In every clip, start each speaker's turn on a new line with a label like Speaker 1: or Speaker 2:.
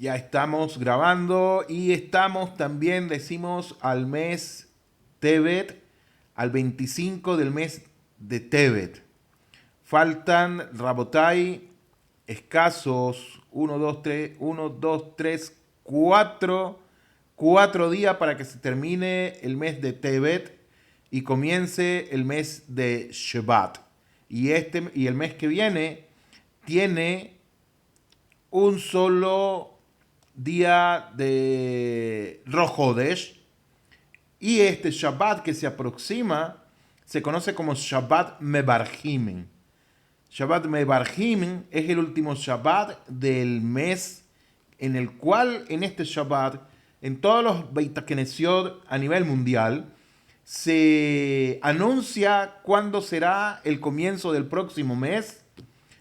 Speaker 1: Ya estamos grabando y estamos también, decimos, al mes Tebet, al 25 del mes de Tebet. Faltan, Rabotai, escasos 4 días para que se termine el mes de Tebet y comience el mes de Shevat. Y el mes que viene tiene un solo día de Rosh Hodesh, y este Shabbat que se aproxima se conoce como Shabbat Mebarjim. Shabbat Mebarjim es el último Shabbat del mes, en el cual en este Shabbat, en todos los Beit Knesset a nivel mundial, se anuncia cuándo será el comienzo del próximo mes.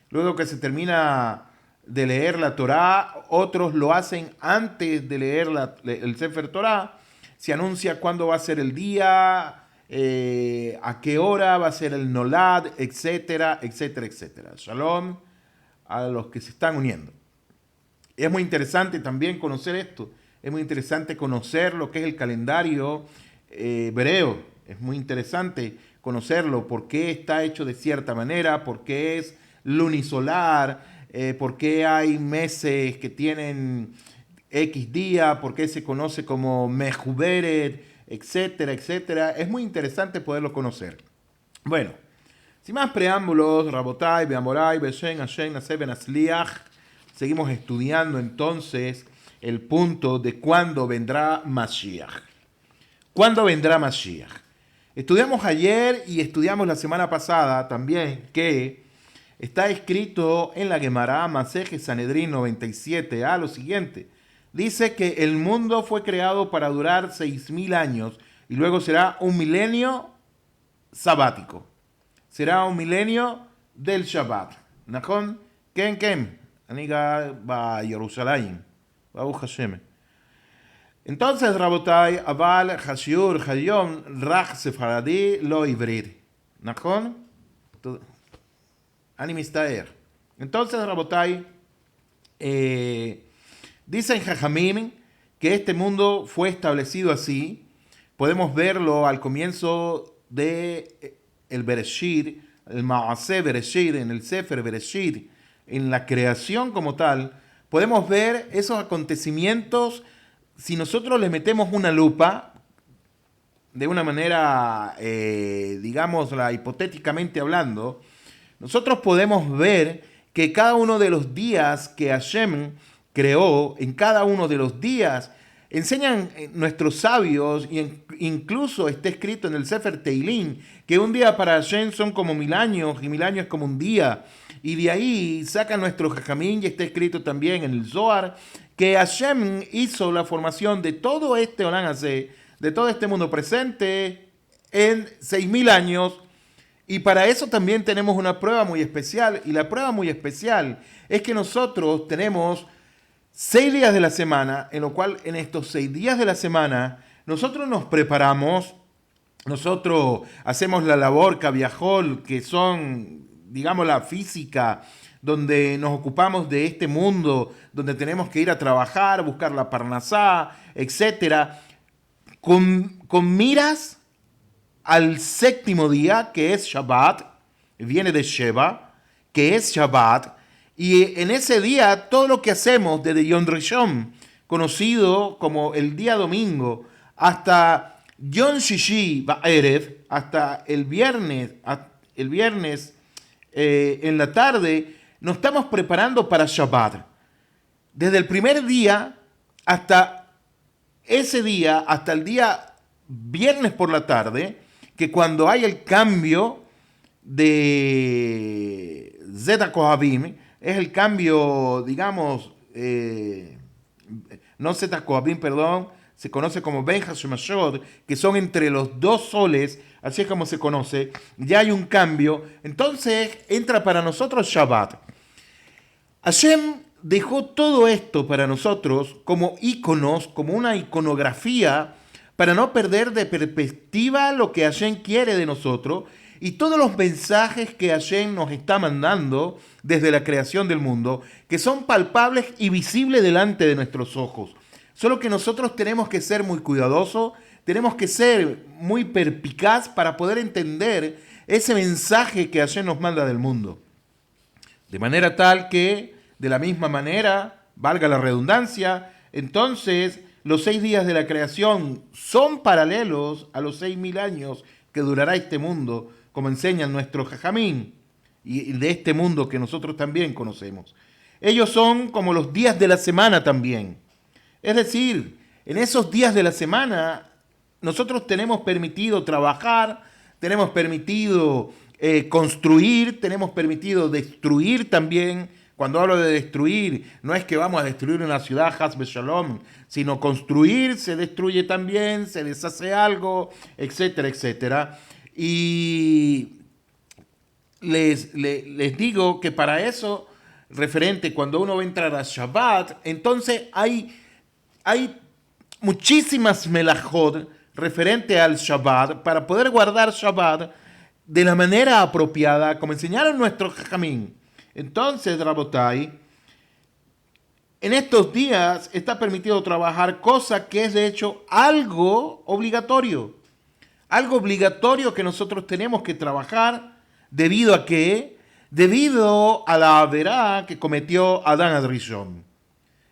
Speaker 1: Luego que se termina de leer la Torá, otros lo hacen antes de leer el Sefer Torá. Se anuncia cuándo va a ser el día, a qué hora va a ser el Nolad, etcétera, etcétera, etcétera. Shalom a los que se están uniendo. Es muy interesante también conocer esto. Es muy interesante conocer lo que es el calendario hebreo. Es muy interesante conocerlo, por qué está hecho de cierta manera, por qué es lunisolar, por qué hay meses que tienen X día, por qué se conoce como Mejuberet, etcétera, etcétera. Es muy interesante poderlo conocer. Bueno, sin más preámbulos, Rabotai, Beamorai, Beshen, Hashem, Naseh, Benasliach, seguimos estudiando entonces el punto de cuándo vendrá Mashiach. ¿Cuándo vendrá Mashiach? Estudiamos ayer y estudiamos la semana pasada también que está escrito en la Gemara Masejes Sanedrín 97 a lo siguiente. Dice que el mundo fue creado para durar 6.000 años y luego será un milenio sabático. Será un milenio del Shabbat. ¿Nachon? ¿Ken, ken? Aniga va Jerusalén. Baruch Hashem. Entonces, Rabotai, Aval, Hashiur, Hayom, Raj Sefaradi, Lo Ibrid. ¿Nachon? Animistaer. Entonces, Rabotai, dicen Jajamim que este mundo fue establecido así. Podemos verlo al comienzo de el Bereshit, el Maaseh Bereshit, en el Sefer Bereshit, en la creación como tal. Podemos ver esos acontecimientos si nosotros les metemos una lupa, de una manera, digámosla, hipotéticamente hablando. Nosotros podemos ver que cada uno de los días que Hashem creó, en cada uno de los días, enseñan nuestros sabios, y incluso está escrito en el Sefer Teilín, que un día para Hashem son como 1.000 años, y 1.000 años es como un día. Y de ahí sacan nuestro Jajamín, y está escrito también en el Zohar, que Hashem hizo la formación de todo este Olam Hazé, de todo este mundo presente, en 6.000 años. Y para eso también tenemos una prueba muy especial. Y la prueba muy especial es que nosotros tenemos 6 días de la semana, en lo cual en estos 6 días de la semana nosotros nos preparamos, nosotros hacemos la labor cabiajol, que son, digamos, la física, donde nos ocupamos de este mundo, donde tenemos que ir a trabajar, buscar la parnasá, etcétera, con miras al séptimo día, que es Shabbat, viene de Sheva, que es Shabbat, y en ese día todo lo que hacemos desde Yom Rishon, conocido como el día domingo, hasta Yom Shishi Ba'erev, hasta el viernes en la tarde, nos estamos preparando para Shabbat. Desde el primer día hasta ese día, hasta el día viernes por la tarde, que cuando hay el cambio de Zeta Kohabim, es el cambio, digamos, no Zeta Kohabim, perdón, se conoce como Ben Hashemashot, que son entre los dos soles, así es como se conoce, ya hay un cambio, entonces entra para nosotros Shabbat. Hashem dejó todo esto para nosotros como íconos, como una iconografía, para no perder de perspectiva lo que Hashem quiere de nosotros y todos los mensajes que Hashem nos está mandando desde la creación del mundo, que son palpables y visibles delante de nuestros ojos. Solo que nosotros tenemos que ser muy cuidadosos, tenemos que ser muy perspicaz para poder entender ese mensaje que Hashem nos manda del mundo. De manera tal que, de la misma manera, valga la redundancia, entonces los 6 días de la creación son paralelos a los 6.000 años que durará este mundo, como enseñan nuestros jajamín, y de este mundo que nosotros también conocemos. Ellos son como los días de la semana también. Es decir, en esos días de la semana nosotros tenemos permitido trabajar, tenemos permitido construir, tenemos permitido destruir también. Cuando hablo de destruir, no es que vamos a destruir una ciudad, Haz Shalom, sino construir, se destruye también, se deshace algo, etcétera, etcétera. Y les digo que para eso, referente, cuando uno va a entrar a Shabbat, entonces hay muchísimas melajot referente al Shabbat, para poder guardar Shabbat de la manera apropiada, como enseñaron nuestros jajamín. Entonces, Rabotai, en estos días está permitido trabajar, cosa que es de hecho algo obligatorio. Algo obligatorio que nosotros tenemos que trabajar, debido a qué? Debido a la averá que cometió Adán Adrishon.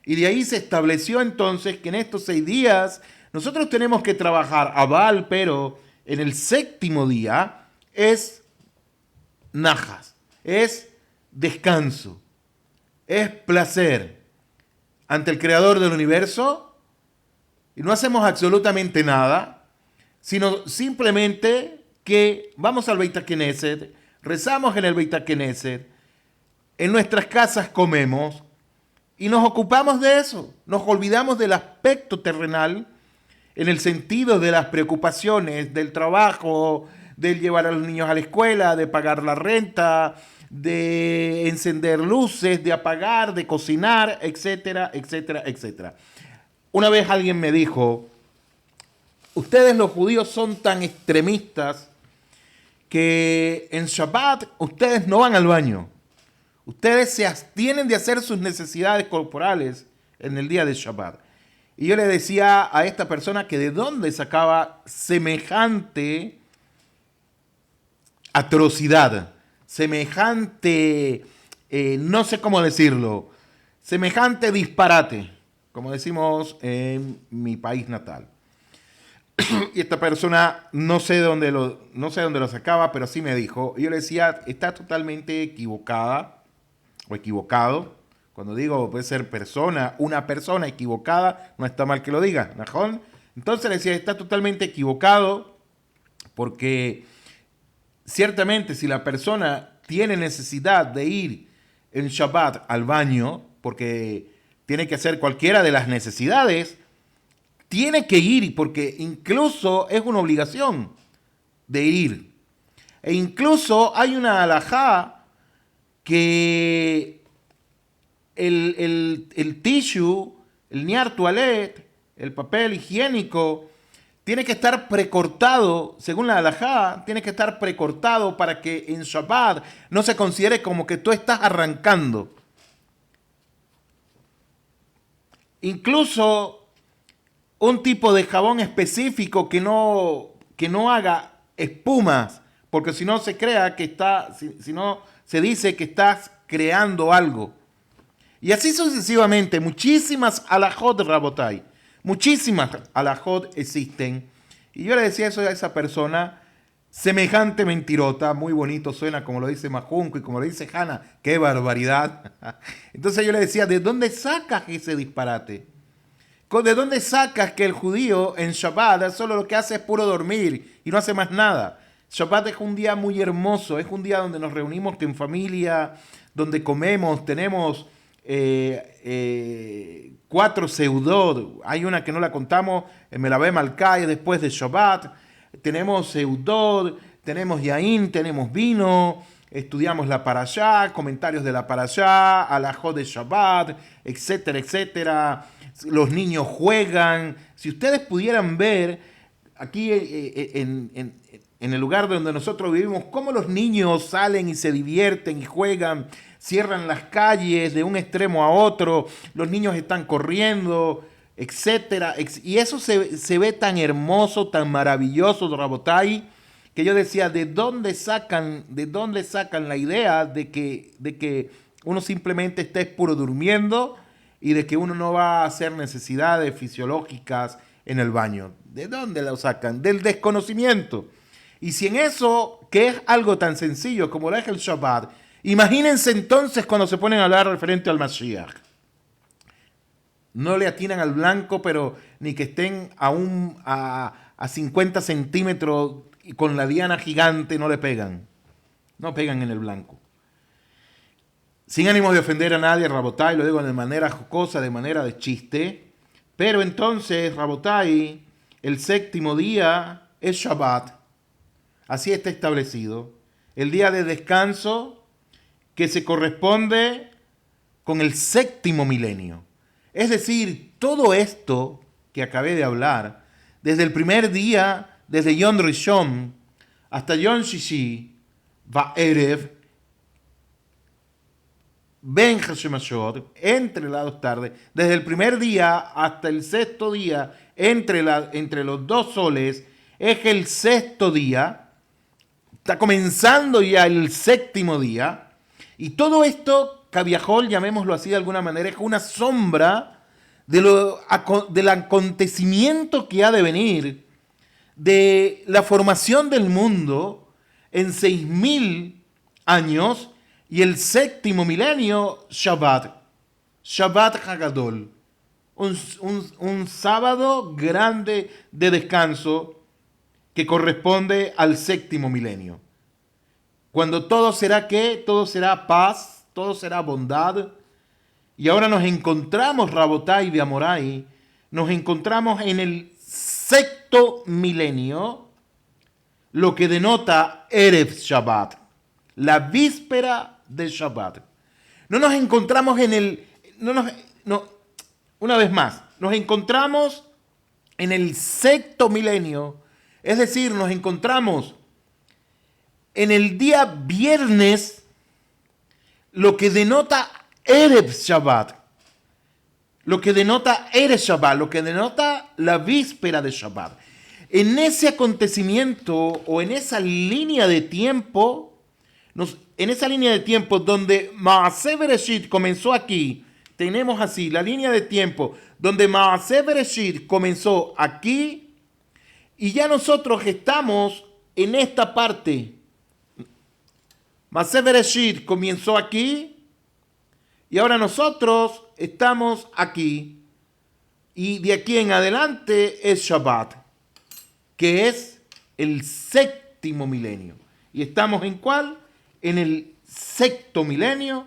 Speaker 1: Y de ahí se estableció entonces que en estos 6 días nosotros tenemos que trabajar a Baal, pero en el 7º día es najas, es descanso, es placer ante el Creador del universo, y no hacemos absolutamente nada, sino simplemente que vamos al Beit HaKnesset, rezamos en el Beit HaKnesset, en nuestras casas comemos y nos ocupamos de eso, nos olvidamos del aspecto terrenal en el sentido de las preocupaciones del trabajo, de llevar a los niños a la escuela, de pagar la renta, de encender luces, de apagar, de cocinar, etcétera, etcétera, etcétera. Una vez alguien me dijo, ustedes los judíos son tan extremistas que en Shabbat ustedes no van al baño. Ustedes se abstienen de hacer sus necesidades corporales en el día de Shabbat. Y yo le decía a esta persona que de dónde sacaba semejante atrocidad, semejante, no sé cómo decirlo, semejante disparate, como decimos en mi país natal. Y esta persona no sé dónde lo sacaba, pero sí me dijo. Y yo le decía, está totalmente equivocada o equivocado. Cuando digo puede ser una persona equivocada, no está mal que lo diga, ¿najón? Entonces le decía, está totalmente equivocado porque ciertamente si la persona tiene necesidad de ir en Shabbat al baño, porque tiene que hacer cualquiera de las necesidades, tiene que ir porque incluso es una obligación de ir. E incluso hay una halajá que el tissue, el niar toilette, el papel higiénico, tiene que estar precortado, según la halajá, tiene que estar precortado para que en Shabbat no se considere como que tú estás arrancando. Incluso un tipo de jabón específico que no haga espumas, porque si no se crea que si no se dice que estás creando algo. Y así sucesivamente, muchísimas alajot, Rabotai, muchísimas alajot existen. Y yo le decía eso a esa persona, semejante mentirota, muy bonito suena como lo dice Majunco y como lo dice Hanna, qué barbaridad. Entonces yo le decía, ¿de dónde sacas ese disparate? ¿De dónde sacas que el judío en Shabbat solo lo que hace es puro dormir y no hace más nada? Shabbat es un día muy hermoso, es un día donde nos reunimos en familia, donde comemos, tenemos 4 seudot. Hay una que no la contamos, me la ve Malkai después de Shabbat. Tenemos seudot, tenemos yaín, tenemos vino, estudiamos la parashá, comentarios de la parashá, alajot de Shabbat, etcétera, etcétera. Los niños juegan. Si ustedes pudieran ver aquí en el lugar donde nosotros vivimos, cómo los niños salen y se divierten y juegan, cierran las calles de un extremo a otro, los niños están corriendo, etcétera. Y eso se ve tan hermoso, tan maravilloso, Rabotai, que yo decía, de dónde sacan la idea de que uno simplemente esté puro durmiendo y de que uno no va a hacer necesidades fisiológicas en el baño? ¿De dónde lo sacan? Del desconocimiento. Y si en eso, que es algo tan sencillo como lo es el Shabbat, imagínense entonces cuando se ponen a hablar referente al Mashiach. No le atinan al blanco, pero ni que estén a 50 centímetros y con la diana gigante no le pegan. No pegan en el blanco. Sin ánimo de ofender a nadie, Rabotai, lo digo de manera jocosa, de manera de chiste. Pero entonces, Rabotai, el séptimo día es Shabbat. Así está establecido. El día de descanso que se corresponde con el séptimo milenio. Es decir, todo esto que acabé de hablar, desde el primer día, desde Yom Rishon hasta Yom Shishi, Va'erev, Ben Hashemashot, entre las dos tardes, desde el primer día hasta el sexto día, entre los dos soles, es el sexto día, está comenzando ya el séptimo día, y todo esto, Cabiajol, llamémoslo así de alguna manera, es una sombra del acontecimiento que ha de venir, de la formación del mundo en 6.000 años, y el séptimo milenio, Shabbat. Shabbat Hagadol. Un sábado grande de descanso que corresponde al séptimo milenio. Cuando todo será ¿qué? Todo será paz, todo será bondad. Y ahora nos encontramos, Rabotai y Amorai, nos encontramos en el sexto milenio, lo que denota Erev Shabbat, la víspera de Shabbat. No nos encontramos en el... una vez más, nos encontramos en el sexto milenio, es decir, nos encontramos en el día viernes, lo que denota Erev Shabbat, lo que denota Erev Shabbat, lo que denota la víspera de Shabbat. En ese acontecimiento o en esa línea de tiempo, en esa línea de tiempo donde Maaseh Bereshit comenzó aquí, tenemos así la línea de tiempo donde Maaseh Bereshit comenzó aquí y ya nosotros estamos en esta parte. Maaseh Bereshit comenzó aquí y ahora nosotros estamos aquí. Y de aquí en adelante es Shabbat, que es el séptimo milenio. ¿Y estamos en cuál? En el sexto milenio,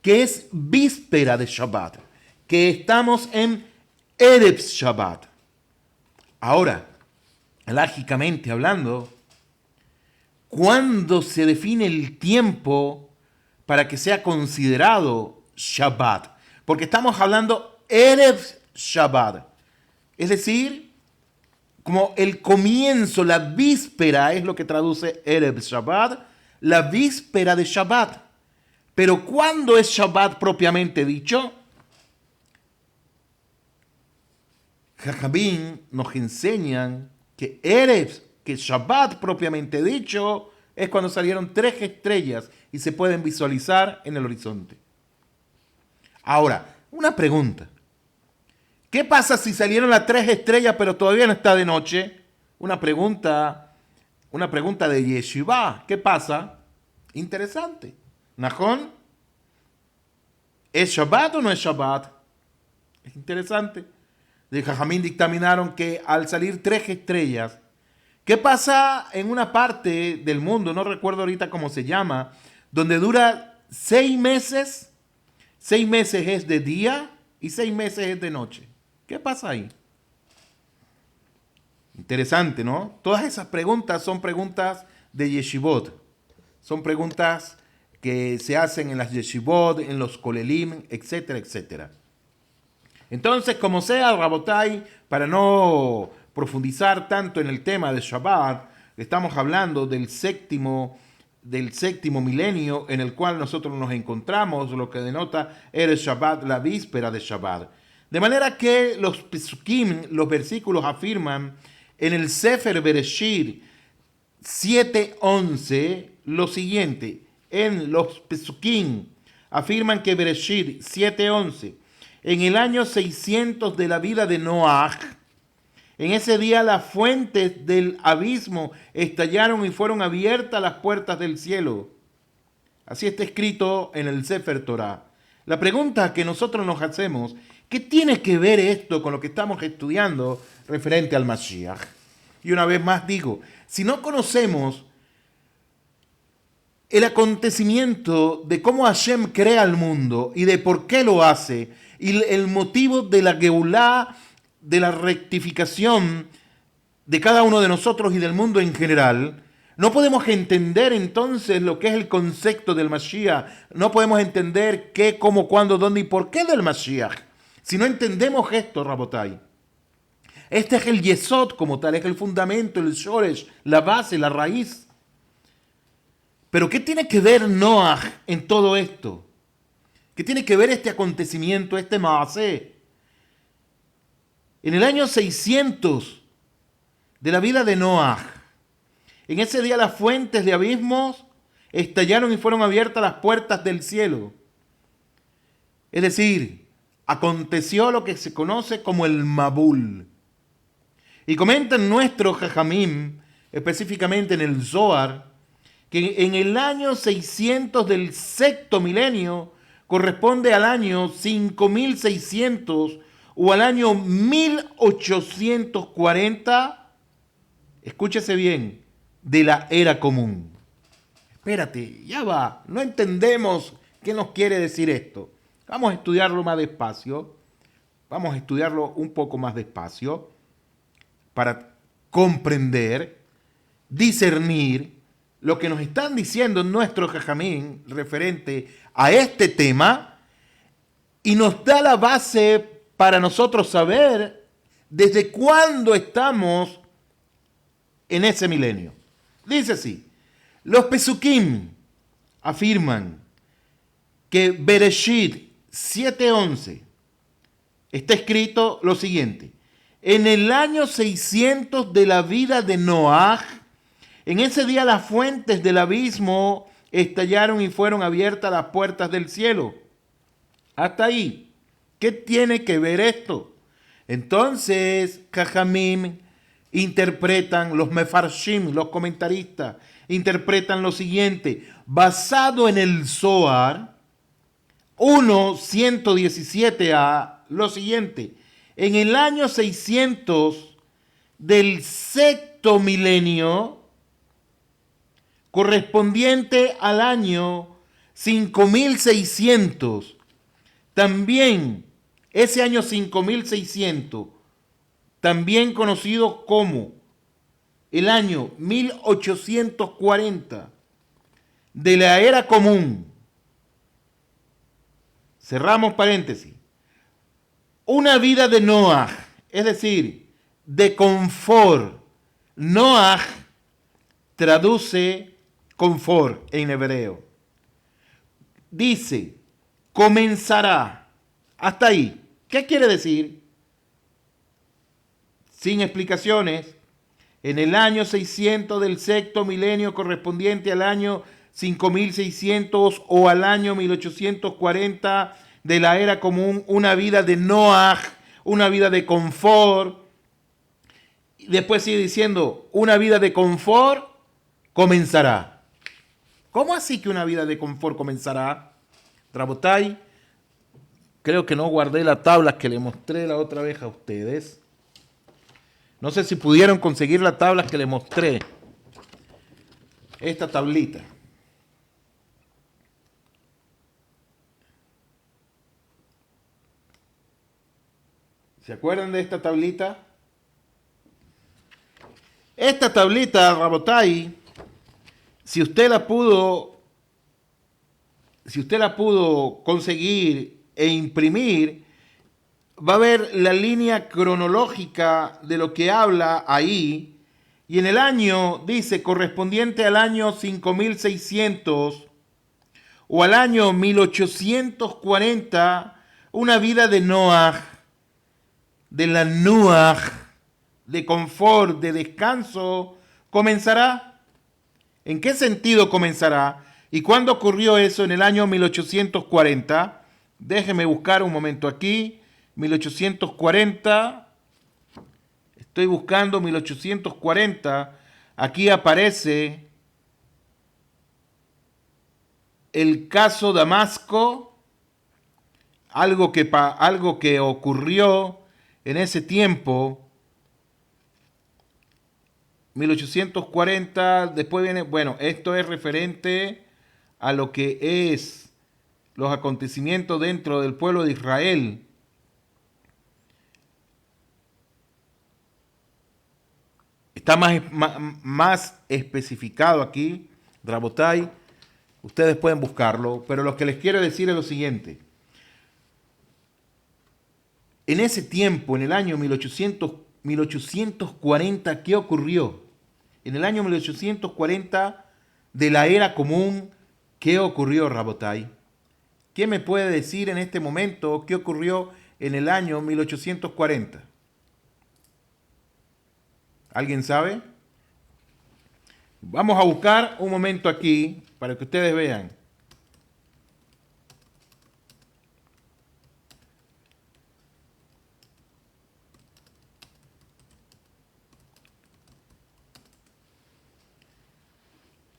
Speaker 1: que es víspera de Shabbat, que estamos en Erev Shabbat. Ahora, lógicamente hablando, ¿cuándo se define el tiempo para que sea considerado Shabbat? Porque estamos hablando Erev Shabbat, es decir, como el comienzo, la víspera, es lo que traduce Erev Shabbat, la víspera de Shabbat. Pero ¿cuándo es Shabbat propiamente dicho? Jajamín nos enseñan que que Shabbat propiamente dicho, es cuando salieron 3 estrellas y se pueden visualizar en el horizonte. Ahora, una pregunta. ¿Qué pasa si salieron las 3 estrellas pero todavía no está de noche? Una pregunta de Yeshiva. ¿Qué pasa? Interesante. ¿Najón? ¿Es Shabbat o no es Shabbat? Es interesante. De Jajamín dictaminaron que al salir 3 estrellas, ¿qué pasa en una parte del mundo? No recuerdo ahorita cómo se llama, donde dura 6 meses. 6 meses es de día y 6 meses es de noche. ¿Qué pasa ahí? Interesante, ¿no? Todas esas preguntas son preguntas de yeshivot. Son preguntas que se hacen en las yeshivot, en los kolelim, etcétera, etcétera. Entonces, como sea, Rabotai, para no profundizar tanto en el tema de Shabbat, Estamos hablando del séptimo milenio en el cual nosotros nos encontramos, lo que denota el Shabbat, la víspera de Shabbat. De manera que los Pesukim, los versículos afirman en el Sefer Bereshit 7:11 lo siguiente. En los Pesukim afirman que Bereshit 7:11, en el año 600 de la vida de Noaj, en ese día las fuentes del abismo estallaron y fueron abiertas las puertas del cielo. Así está escrito en el Sefer Torah. La pregunta que nosotros nos hacemos, ¿qué tiene que ver esto con lo que estamos estudiando referente al Mashiach? Y una vez más digo, si no conocemos el acontecimiento de cómo Hashem crea el mundo y de por qué lo hace, y el motivo de la Geulá, de la rectificación de cada uno de nosotros y del mundo en general, no podemos entender entonces lo que es el concepto del Mashiach. No podemos entender qué, cómo, cuándo, dónde y por qué del Mashiach. Si no entendemos esto, Rabotai. Este es el Yesod como tal, es el fundamento, el Shoresh, la base, la raíz. Pero ¿qué tiene que ver Noaj en todo esto? ¿Qué tiene que ver este acontecimiento, este Maaseh? En el año 600 de la vida de Noaj, en ese día las fuentes de abismos estallaron y fueron abiertas las puertas del cielo. Es decir, aconteció lo que se conoce como el Mabul. Y comentan nuestros Jajamim, específicamente en el Zohar, que en el año 600 del sexto milenio corresponde al año 5600 o al año 1840, escúchese bien, de la era común. Espérate, ya va, no entendemos qué nos quiere decir esto. Vamos a estudiarlo más despacio, vamos a estudiarlo un poco más despacio para comprender, discernir lo que nos están diciendo nuestros jajamín referente a este tema y nos da la base para nosotros saber desde cuándo estamos en ese milenio. Dice así, los Pesukim afirman que Bereshit 7:11 está escrito lo siguiente: en el año 600 de la vida de Noaj, en ese día las fuentes del abismo estallaron y fueron abiertas las puertas del cielo. Hasta ahí. ¿Qué tiene que ver esto? Entonces, Jajamim interpretan, los Mefarshim, los comentaristas, interpretan lo siguiente. Basado en el Zohar 1:117a, lo siguiente. En el año 600 del sexto milenio, correspondiente al año 5600, también ese año 5600, también conocido como el año 1840 de la era común, cerramos paréntesis, una vida de Noaj, es decir, de confort. Noaj traduce confort en hebreo. Dice, comenzará. Hasta ahí. ¿Qué quiere decir? Sin explicaciones, en el año 600 del sexto milenio correspondiente al año 5600 o al año 1840 de la era común, una vida de Noaj, una vida de confort. Después sigue diciendo, una vida de confort comenzará. ¿Cómo así que una vida de confort comenzará? Rabotai, creo que no guardé la tabla que le mostré la otra vez a ustedes. No sé si pudieron conseguir la tabla que le mostré. Esta tablita. ¿Se acuerdan de esta tablita? Esta tablita, Rabotai, si usted la pudo conseguir e imprimir, va a ver la línea cronológica de lo que habla ahí, Y en el año, dice, correspondiente al año 5600 o al año 1840, una vida de Noaj, de la Nuaj, de confort, de descanso, comenzará. ¿En qué sentido comenzará? ¿Y cuándo ocurrió eso? En el año 1840. Déjeme buscar un momento aquí. 1840. Estoy buscando 1840. Aquí aparece el caso Damasco, algo que ocurrió en ese tiempo. 1840, después viene, bueno, esto es referente a lo que es los acontecimientos dentro del pueblo de Israel. Está más especificado aquí, Rabotai. Ustedes pueden buscarlo, pero lo que les quiero decir es lo siguiente. En ese tiempo, en el año 1840, ¿qué ocurrió? En el año 1840 de la era común, ¿qué ocurrió, Rabotai? ¿Quién me puede decir en este momento qué ocurrió en el año 1840? ¿Alguien sabe? Vamos a buscar un momento aquí para que ustedes vean.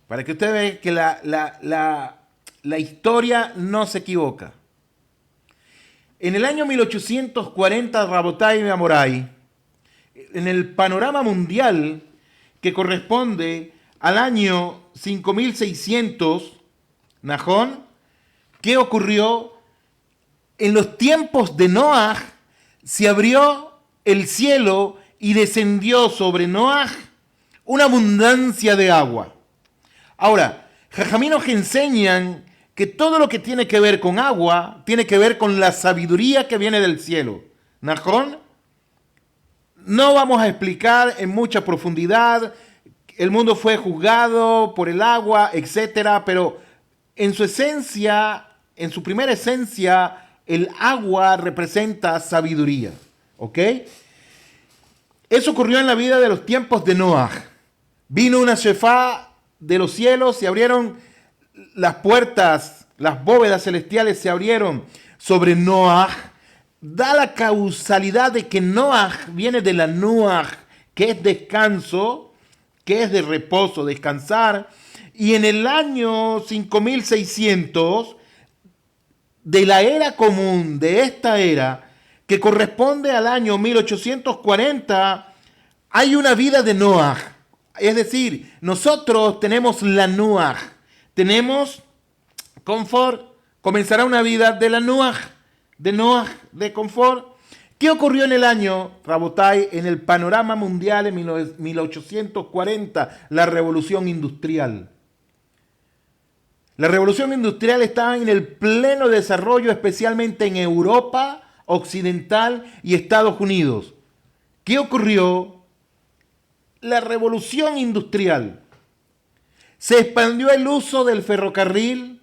Speaker 1: Para que ustedes vean que la historia no se equivoca. En el año 1840, Rabotai y Amorai, en el panorama mundial que corresponde al año 5600, Najón, ¿qué ocurrió? En los tiempos de Noaj se abrió el cielo y descendió sobre Noaj una abundancia de agua. Ahora, Jajamí nos enseñan que todo lo que tiene que ver con agua tiene que ver con la sabiduría que viene del cielo. ¿Najón? No vamos a explicar en mucha profundidad. El mundo fue juzgado por el agua, etcétera, pero en su esencia, en su primera esencia, el agua representa sabiduría. ¿Ok? Eso ocurrió en la vida de los tiempos de Noaj. Vino una shefá de los cielos, se abrieron las puertas, las bóvedas celestiales se abrieron sobre Noaj. Da la causalidad de que Noaj viene de la Nuaj, que es descanso, que es de reposo, descansar. Y en el año 5600, de la era común, de esta era, que corresponde al año 1840, hay una vida de Noaj. Es decir, nosotros tenemos la Nuaj, tenemos confort, comenzará una vida de la Nuaj, de confort. ¿Qué ocurrió en el año, Rabotai, en el panorama mundial en 1840? La revolución industrial. La revolución industrial estaba en el pleno desarrollo, especialmente en Europa Occidental y Estados Unidos. ¿Qué ocurrió? La revolución industrial. Se expandió el uso del ferrocarril,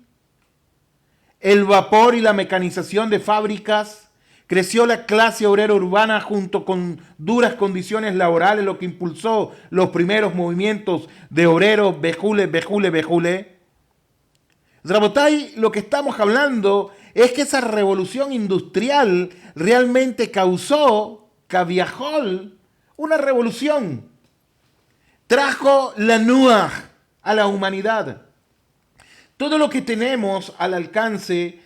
Speaker 1: el vapor y la mecanización de fábricas. Creció la clase obrera urbana junto con duras condiciones laborales, lo que impulsó los primeros movimientos de obreros, bejule. Rabotai, lo que estamos hablando es que esa revolución industrial realmente causó, caviajol, una revolución. Trajo la Nuaj a la humanidad. Todo lo que tenemos al alcance,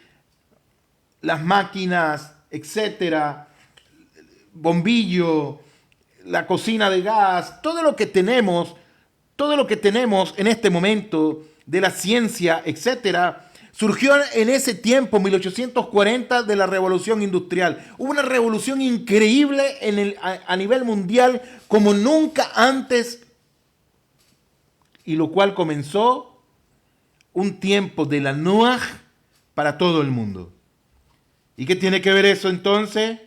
Speaker 1: las máquinas, etcétera, bombillo, la cocina de gas, todo lo que tenemos en este momento de la ciencia, etcétera, surgió en ese tiempo, 1840, de la revolución industrial. Hubo una revolución increíble a nivel mundial como nunca antes, y lo cual comenzó un tiempo de la Nuaj para todo el mundo. ¿Y qué tiene que ver eso entonces?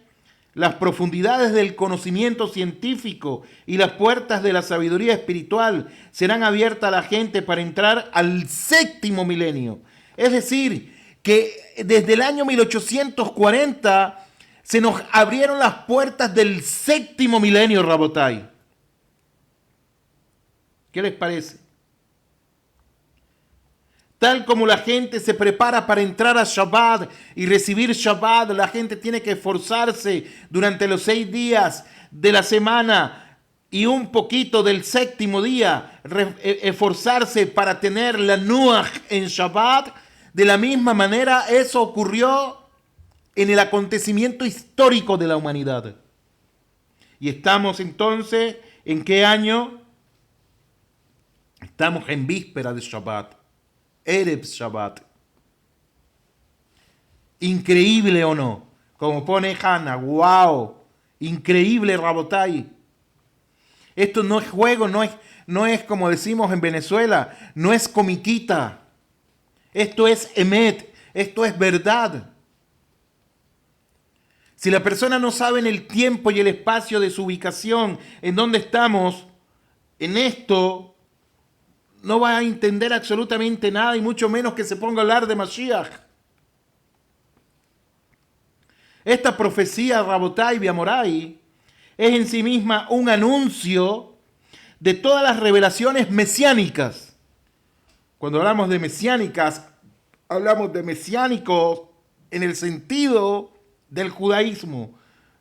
Speaker 1: las profundidades del conocimiento científico y las puertas de la sabiduría espiritual serán abiertas a la gente para entrar al séptimo milenio. Es decir, que desde el año 1840 se nos abrieron las puertas del séptimo milenio, Rabotai. ¿Qué les parece? Tal como la gente se prepara para entrar a Shabbat y recibir Shabbat, la gente tiene que esforzarse durante los 6 días de la semana y un poquito del séptimo día, esforzarse para tener la Nuach en Shabbat. De la misma manera, eso ocurrió en el acontecimiento histórico de la humanidad. Y estamos entonces, ¿en qué año? Estamos en víspera de Shabbat. Erev Shabbat. Increíble o no, como pone Hannah, wow, increíble, Rabotai. Esto no es juego, no es como decimos en Venezuela, no es comiquita. Esto es emet, esto es verdad. Si la persona no sabe en el tiempo y el espacio de su ubicación, en dónde estamos, en esto no va a entender absolutamente nada y mucho menos que se ponga a hablar de Mashiach. Esta profecía, Rabotai Biamorai, es en sí misma un anuncio de todas las revelaciones mesiánicas. Cuando hablamos de mesiánicas, hablamos de mesiánicos en el sentido del judaísmo,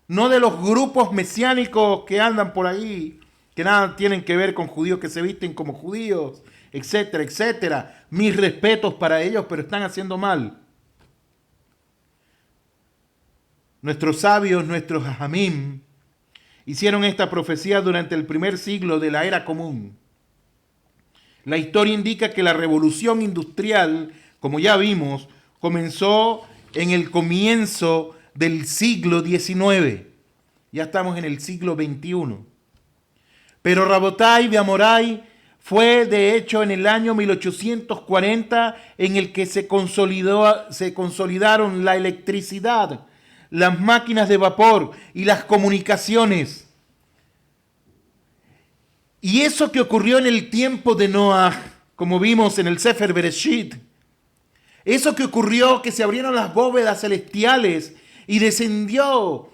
Speaker 1: no de los grupos mesiánicos que andan por ahí, que nada tienen que ver con judíos que se visten como judíos, etcétera, etcétera. Mis respetos para ellos, pero están haciendo mal. Nuestros sabios, nuestros hajamim, hicieron esta profecía durante el primer siglo de la era común. La historia indica que la revolución industrial, como ya vimos, comenzó en el comienzo del siglo XIX. Ya estamos en el siglo XXI. Pero Rabotai Biamorai fue de hecho en el año 1840 en el que se consolidaron la electricidad, las máquinas de vapor y las comunicaciones. Y eso que ocurrió en el tiempo de Noah, como vimos en el Sefer Bereshit, eso que ocurrió, que se abrieron las bóvedas celestiales y descendió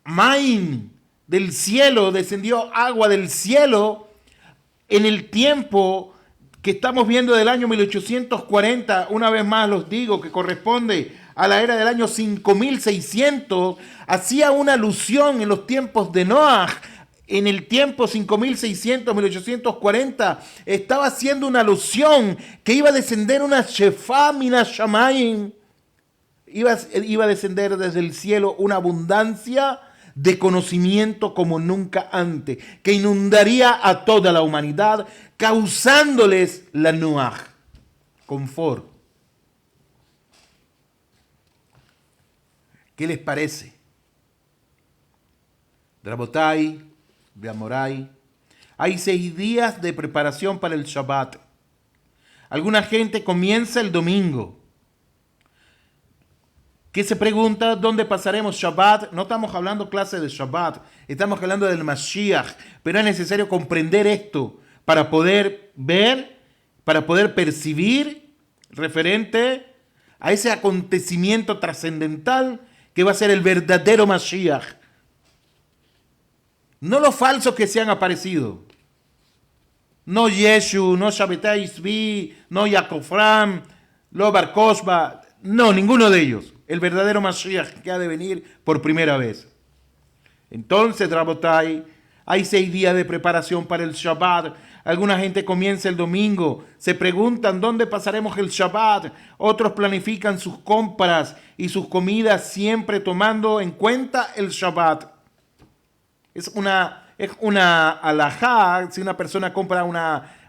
Speaker 1: Main del cielo, descendió agua del cielo, en el tiempo que estamos viendo del año 1840, una vez más los digo, que corresponde a la era del año 5600, hacía una alusión en los tiempos de Noah. En el tiempo 5600, 1840, estaba haciendo una alusión que iba a descender una Shefá Minas Shamayim. Iba a descender desde el cielo una abundancia de conocimiento como nunca antes, que inundaría a toda la humanidad, causándoles la Nuach, confort. ¿Qué les parece? Rabotai, Biamorai, hay 6 días de preparación para el Shabbat. Alguna gente comienza el domingo. ¿Qué se pregunta? ¿Dónde pasaremos Shabbat? No estamos hablando clase de Shabbat, estamos hablando del Mashiach, pero es necesario comprender esto para poder ver, para poder percibir referente a ese acontecimiento trascendental que va a ser el verdadero Mashiach. No los falsos que se han aparecido. No Yeshu, no Shabbatai Isbi, no Yakofram, no Bar Koshba, no, ninguno de ellos. El verdadero Mashiach que ha de venir por primera vez. Entonces, Rabotai, hay 6 días de preparación para el Shabbat. Alguna gente comienza el domingo, se preguntan dónde pasaremos el Shabbat. Otros planifican sus compras y sus comidas siempre tomando en cuenta el Shabbat. Es una alajá. Si una persona compra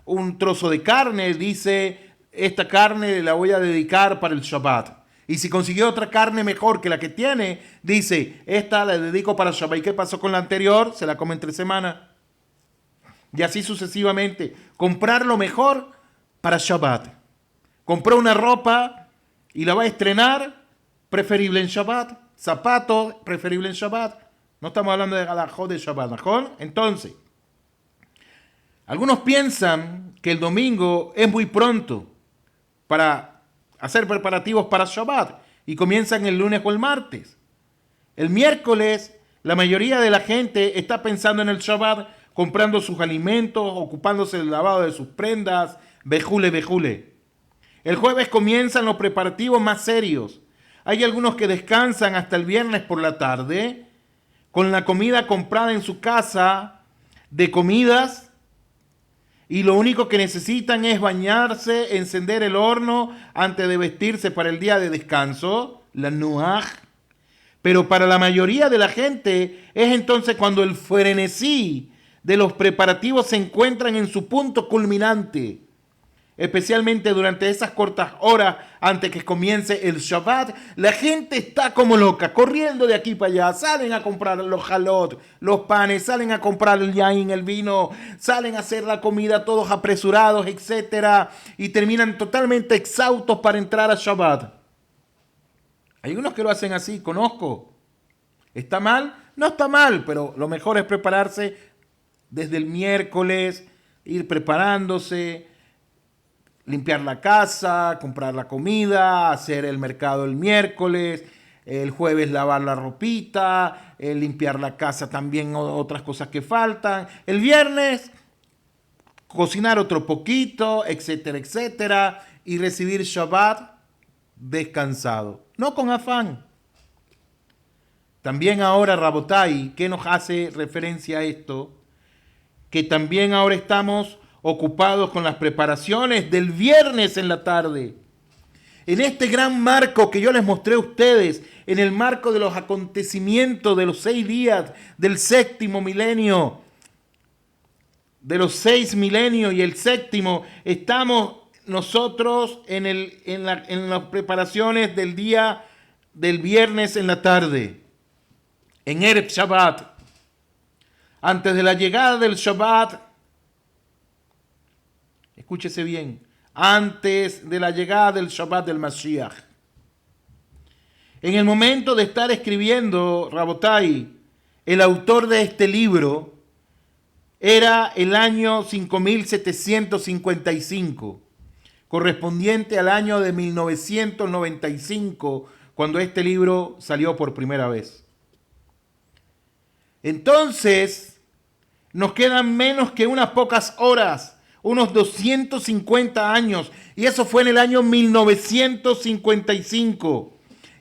Speaker 1: un trozo de carne, dice, esta carne la voy a dedicar para el Shabbat. Y si consiguió otra carne mejor que la que tiene, dice, esta la dedico para Shabbat. ¿Y qué pasó con la anterior? Se la come entre semana. Y así sucesivamente. Comprar lo mejor para Shabbat. Compró una ropa y la va a estrenar, preferible en Shabbat. zapatos, preferible en Shabbat. No estamos hablando de halajot de Shabbat, ¿no? Entonces, algunos piensan que el domingo es muy pronto para hacer preparativos para Shabbat y comienzan el lunes o el martes. El miércoles, la mayoría de la gente está pensando en el Shabbat, comprando sus alimentos, ocupándose del lavado de sus prendas, bejule, bejule. El jueves comienzan los preparativos más serios. Hay algunos que descansan hasta el viernes por la tarde, con la comida comprada en su casa de comidas, y lo único que necesitan es bañarse, encender el horno antes de vestirse para el día de descanso, la nuaj. Pero para la mayoría de la gente es entonces cuando el frenesí de los preparativos se encuentran en su punto culminante. Especialmente durante esas cortas horas antes que comience el Shabbat, la gente está como loca, corriendo de aquí para allá. Salen a comprar los halot, los panes, salen a comprar el yain, el vino, salen a hacer la comida todos apresurados, etc. Y terminan totalmente exhaustos para entrar a Shabbat. Hay unos que lo hacen así, conozco. ¿Está mal? No está mal, pero lo mejor es prepararse desde el miércoles, ir preparándose, limpiar la casa, comprar la comida, hacer el mercado el miércoles, el jueves lavar la ropita, limpiar la casa también, otras cosas que faltan. El viernes cocinar otro poquito, etcétera, etcétera, y recibir Shabbat descansado, no con afán. También ahora, Rabotai, ¿qué nos hace referencia a esto? Que también ahora estamos ocupados con las preparaciones del viernes en la tarde. En este gran marco que yo les mostré a ustedes, en el marco de los acontecimientos de los 6 días del séptimo milenio, de los 6 milenios y el séptimo, estamos nosotros en las preparaciones del día del viernes en la tarde, en Erev Shabbat. Antes de la llegada del Shabbat, escúchese bien, antes de la llegada del Shabbat del Mashiach. En el momento de estar escribiendo, Rabotai, el autor de este libro, era el año 5755, correspondiente al año de 1995, cuando este libro salió por primera vez. Entonces, nos quedan menos que unas pocas horas, unos 250 años, y eso fue en el año 1955.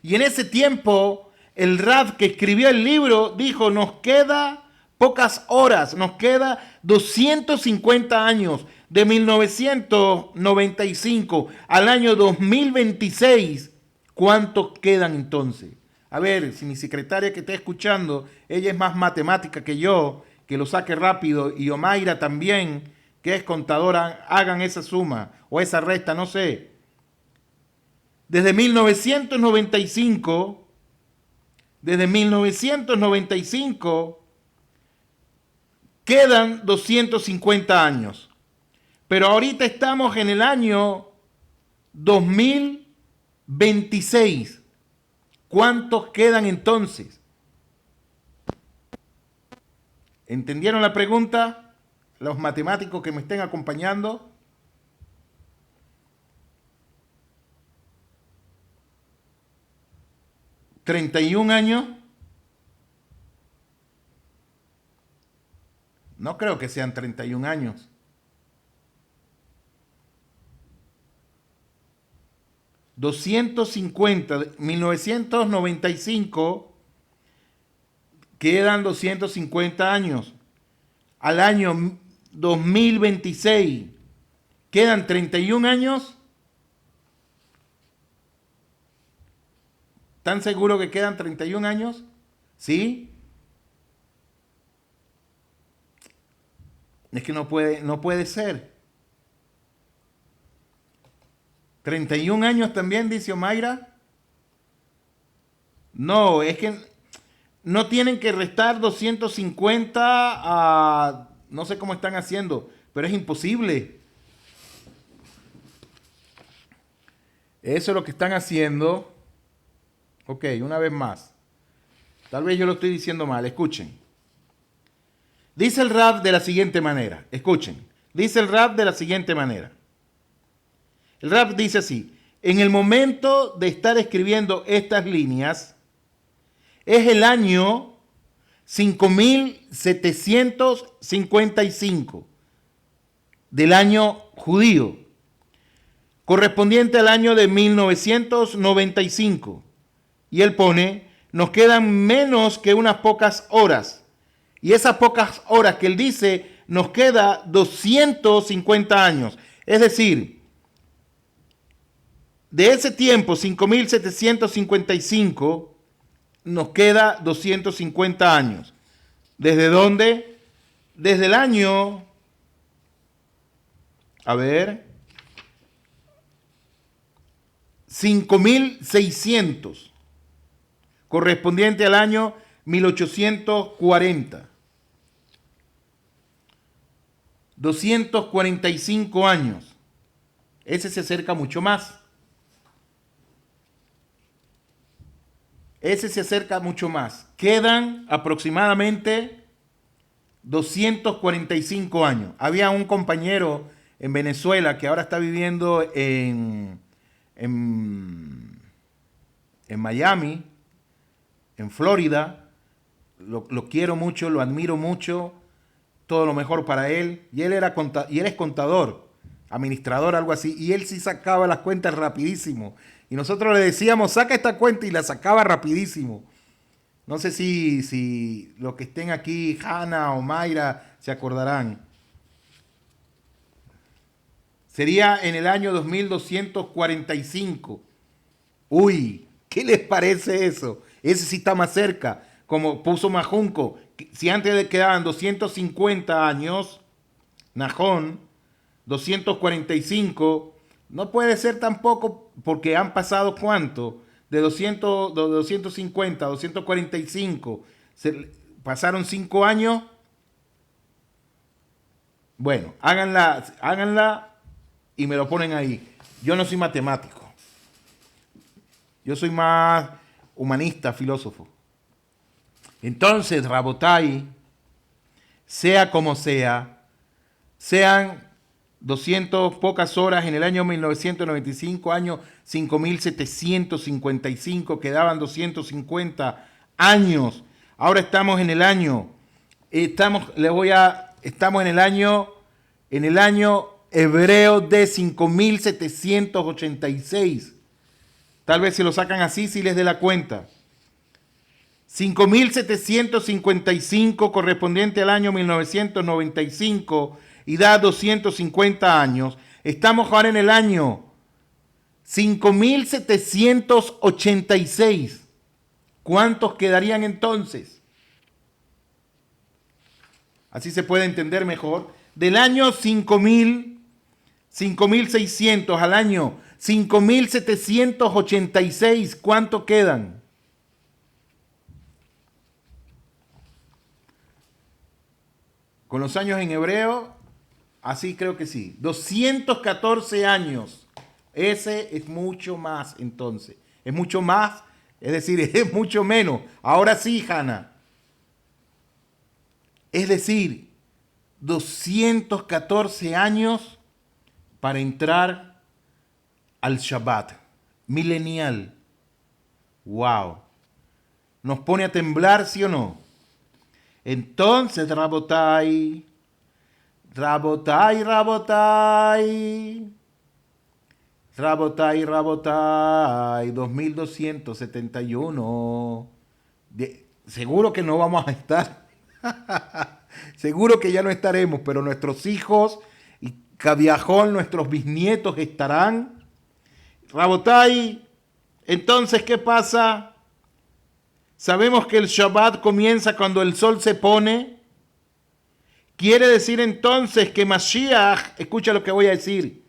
Speaker 1: Y en ese tiempo, el Rab que escribió el libro dijo, nos queda pocas horas, nos queda 250 años, de 1995 al año 2026. ¿Cuántos quedan entonces? A ver, si mi secretaria que está escuchando, ella es más matemática que yo, que lo saque rápido, y Omaira también, que es contadora, hagan esa suma o esa resta, no sé. Desde 1995, quedan 250 años. Pero ahorita estamos en el año 2026. ¿Cuántos quedan entonces? ¿Entendieron la pregunta? Los matemáticos que me estén acompañando. ¿31 años? No creo que sean 31 años. 250, 1995, quedan 250 años. Al año 2026, quedan 31 años. ¿Están seguros que quedan 31 años? ¿Sí? Es que no puede ser. 31 años también, dice Omaira. No, es que no tienen que restar 250 a... No sé cómo están haciendo, pero es imposible. Eso es lo que están haciendo. Ok, una vez más. Tal vez yo lo estoy diciendo mal, escuchen. Dice el Rab de la siguiente manera, escuchen. Dice el Rab de la siguiente manera. El Rab dice así: en el momento de estar escribiendo estas líneas, es el año 5755 del año judío, correspondiente al año de 1995. Y él pone, nos quedan menos que unas pocas horas. Y esas pocas horas que él dice, nos queda 250 años. Es decir, de ese tiempo, 5755, nos queda 250 años. ¿Desde dónde? Desde el año, a ver, 5600, correspondiente al año 1840. 245 años. Ese se acerca mucho más. Ese se acerca mucho más. Quedan aproximadamente 245 años. Había un compañero en Venezuela que ahora está viviendo en Miami, en Florida. Lo quiero mucho, lo admiro mucho. Todo lo mejor para él. Y él es contador, administrador, algo así. Y él sí sacaba las cuentas rapidísimo. Y nosotros le decíamos, saca esta cuenta, y la sacaba rapidísimo. No sé si los que estén aquí, Hanna o Mayra, se acordarán. Sería en el año 2245. Uy, ¿qué les parece eso? Ese sí está más cerca. Como puso Majunco, si antes le quedaban 250 años, Najón, 245, no puede ser tampoco, porque han pasado ¿cuánto? De 250 a 245, pasaron 5 años. Bueno, háganla y me lo ponen ahí. Yo no soy matemático. Yo soy más humanista, filósofo. Entonces, Rabotai, sea como sea, sean 200 pocas horas en el año 1995, año 5755, quedaban 250 años. Ahora estamos en el año, estamos en el año hebreo de 5786. Tal vez si lo sacan así, si les dé la cuenta. 5755 correspondiente al año 1995 y da 250 años. Estamos ahora en el año 5786. ¿Cuántos quedarían entonces? Así se puede entender mejor. Del año 5600 al año 5786, ¿cuántos quedan? Con los años en hebreo, así creo que sí. 214 años. Ese es mucho más entonces. Es mucho más, es decir, es mucho menos. Ahora sí, Hanna. Es decir, 214 años para entrar al Shabbat milenial. Wow. ¿Nos pone a temblar, sí o no? Entonces, Rabotai, 2271. Seguro que no vamos a estar. Seguro que ya no estaremos, pero nuestros hijos y Cabiajón, nuestros bisnietos estarán. Rabotai, entonces, ¿qué pasa? Sabemos que el Shabbat comienza cuando el sol se pone. Quiere decir entonces que Mashiach, escucha lo que voy a decir.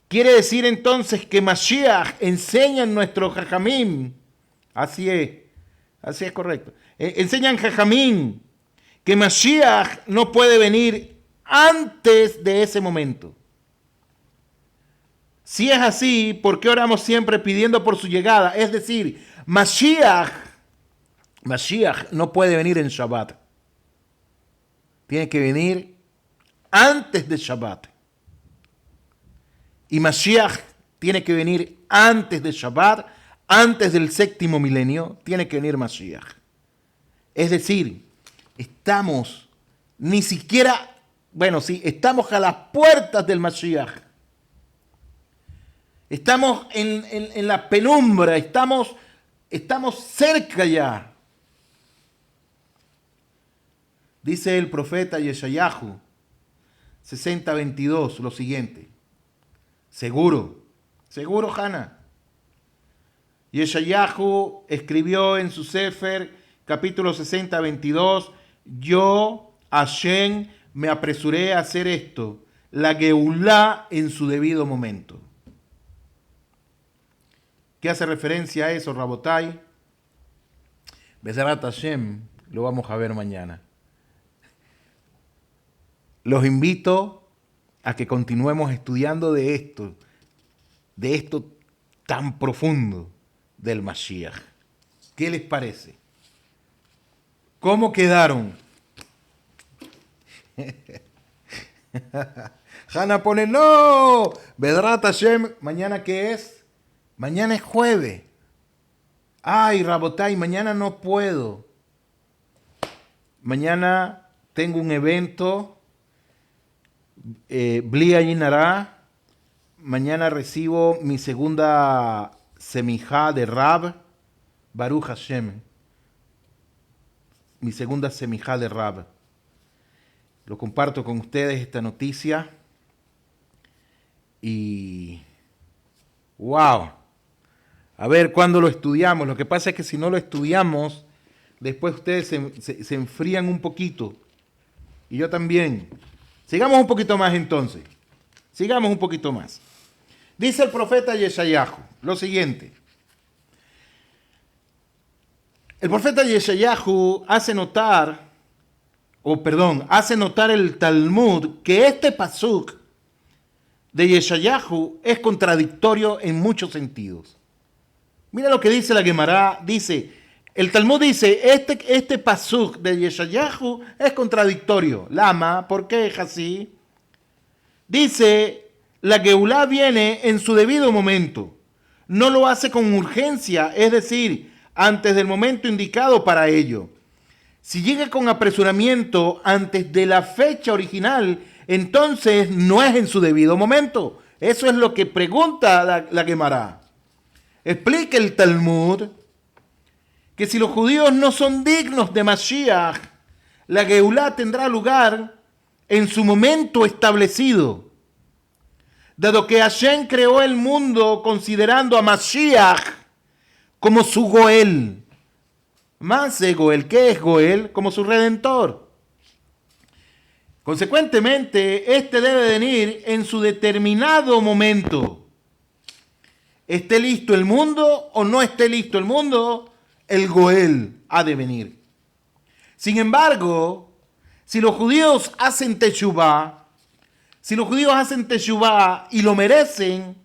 Speaker 1: Quiere decir entonces que Mashiach enseña en nuestro Jajamim. Así es correcto. Enseñan Jajamim que Mashiach no puede venir antes de ese momento. Si es así, ¿por qué oramos siempre pidiendo por su llegada? Es decir, Mashiach Mashiach no puede venir en Shabbat. Tiene que venir antes de Shabbat. Y Mashiach tiene que venir antes de Shabbat, antes del séptimo milenio, tiene que venir Mashiach. Es decir, estamos ni siquiera, bueno, sí, estamos a las puertas del Mashiach. Estamos en la penumbra, estamos cerca ya. Dice el profeta Yeshayahu 60:22 lo siguiente. Seguro, Hana. Yeshayahu escribió en su Sefer, capítulo 60:22, yo, Hashem, me apresuré a hacer esto, la Geulá en su debido momento. ¿Qué hace referencia a eso, Rabotai? Bezerat Hashem, lo vamos a ver mañana. Los invito a que continuemos estudiando de esto tan profundo del Mashiach. ¿Qué les parece? ¿Cómo quedaron? Hanna pone, no, Bedrat Hashem, ¿mañana qué es? Mañana es jueves. Ay, Rabotai, mañana no puedo. Mañana tengo un evento. Bli Ayinara. Mañana recibo mi segunda semijá de Rab, Baruch Hashem. Mi segunda semijá de Rab. Lo comparto con ustedes esta noticia. Y wow. A ver cuándo lo estudiamos. Lo que pasa es que si no lo estudiamos, después ustedes se enfrían un poquito. Y yo también. Sigamos un poquito más entonces. Sigamos un poquito más. Dice el profeta Yeshayahu lo siguiente. El profeta Yeshayahu hace notar el Talmud que este pasuk de Yeshayahu es contradictorio en muchos sentidos. Mira lo que dice la Gemara. Dice, el Talmud dice, este pasuk de Yeshayahu es contradictorio. Lama, ¿por qué es así? Dice, la Geulá viene en su debido momento. No lo hace con urgencia, es decir, antes del momento indicado para ello. Si llega con apresuramiento antes de la fecha original, entonces no es en su debido momento. Eso es lo que pregunta la Gemara. Explica el Talmud que si los judíos no son dignos de Mashiach, la Geulá tendrá lugar en su momento establecido. Dado que Hashem creó el mundo considerando a Mashiach como su Goel. Más de Goel, ¿qué es Goel? Como su Redentor. Consecuentemente, este debe venir en su determinado momento. Esté listo el mundo o no esté listo el mundo, el Goel ha de venir. Sin embargo, si los judíos hacen Teshuvá, y lo merecen,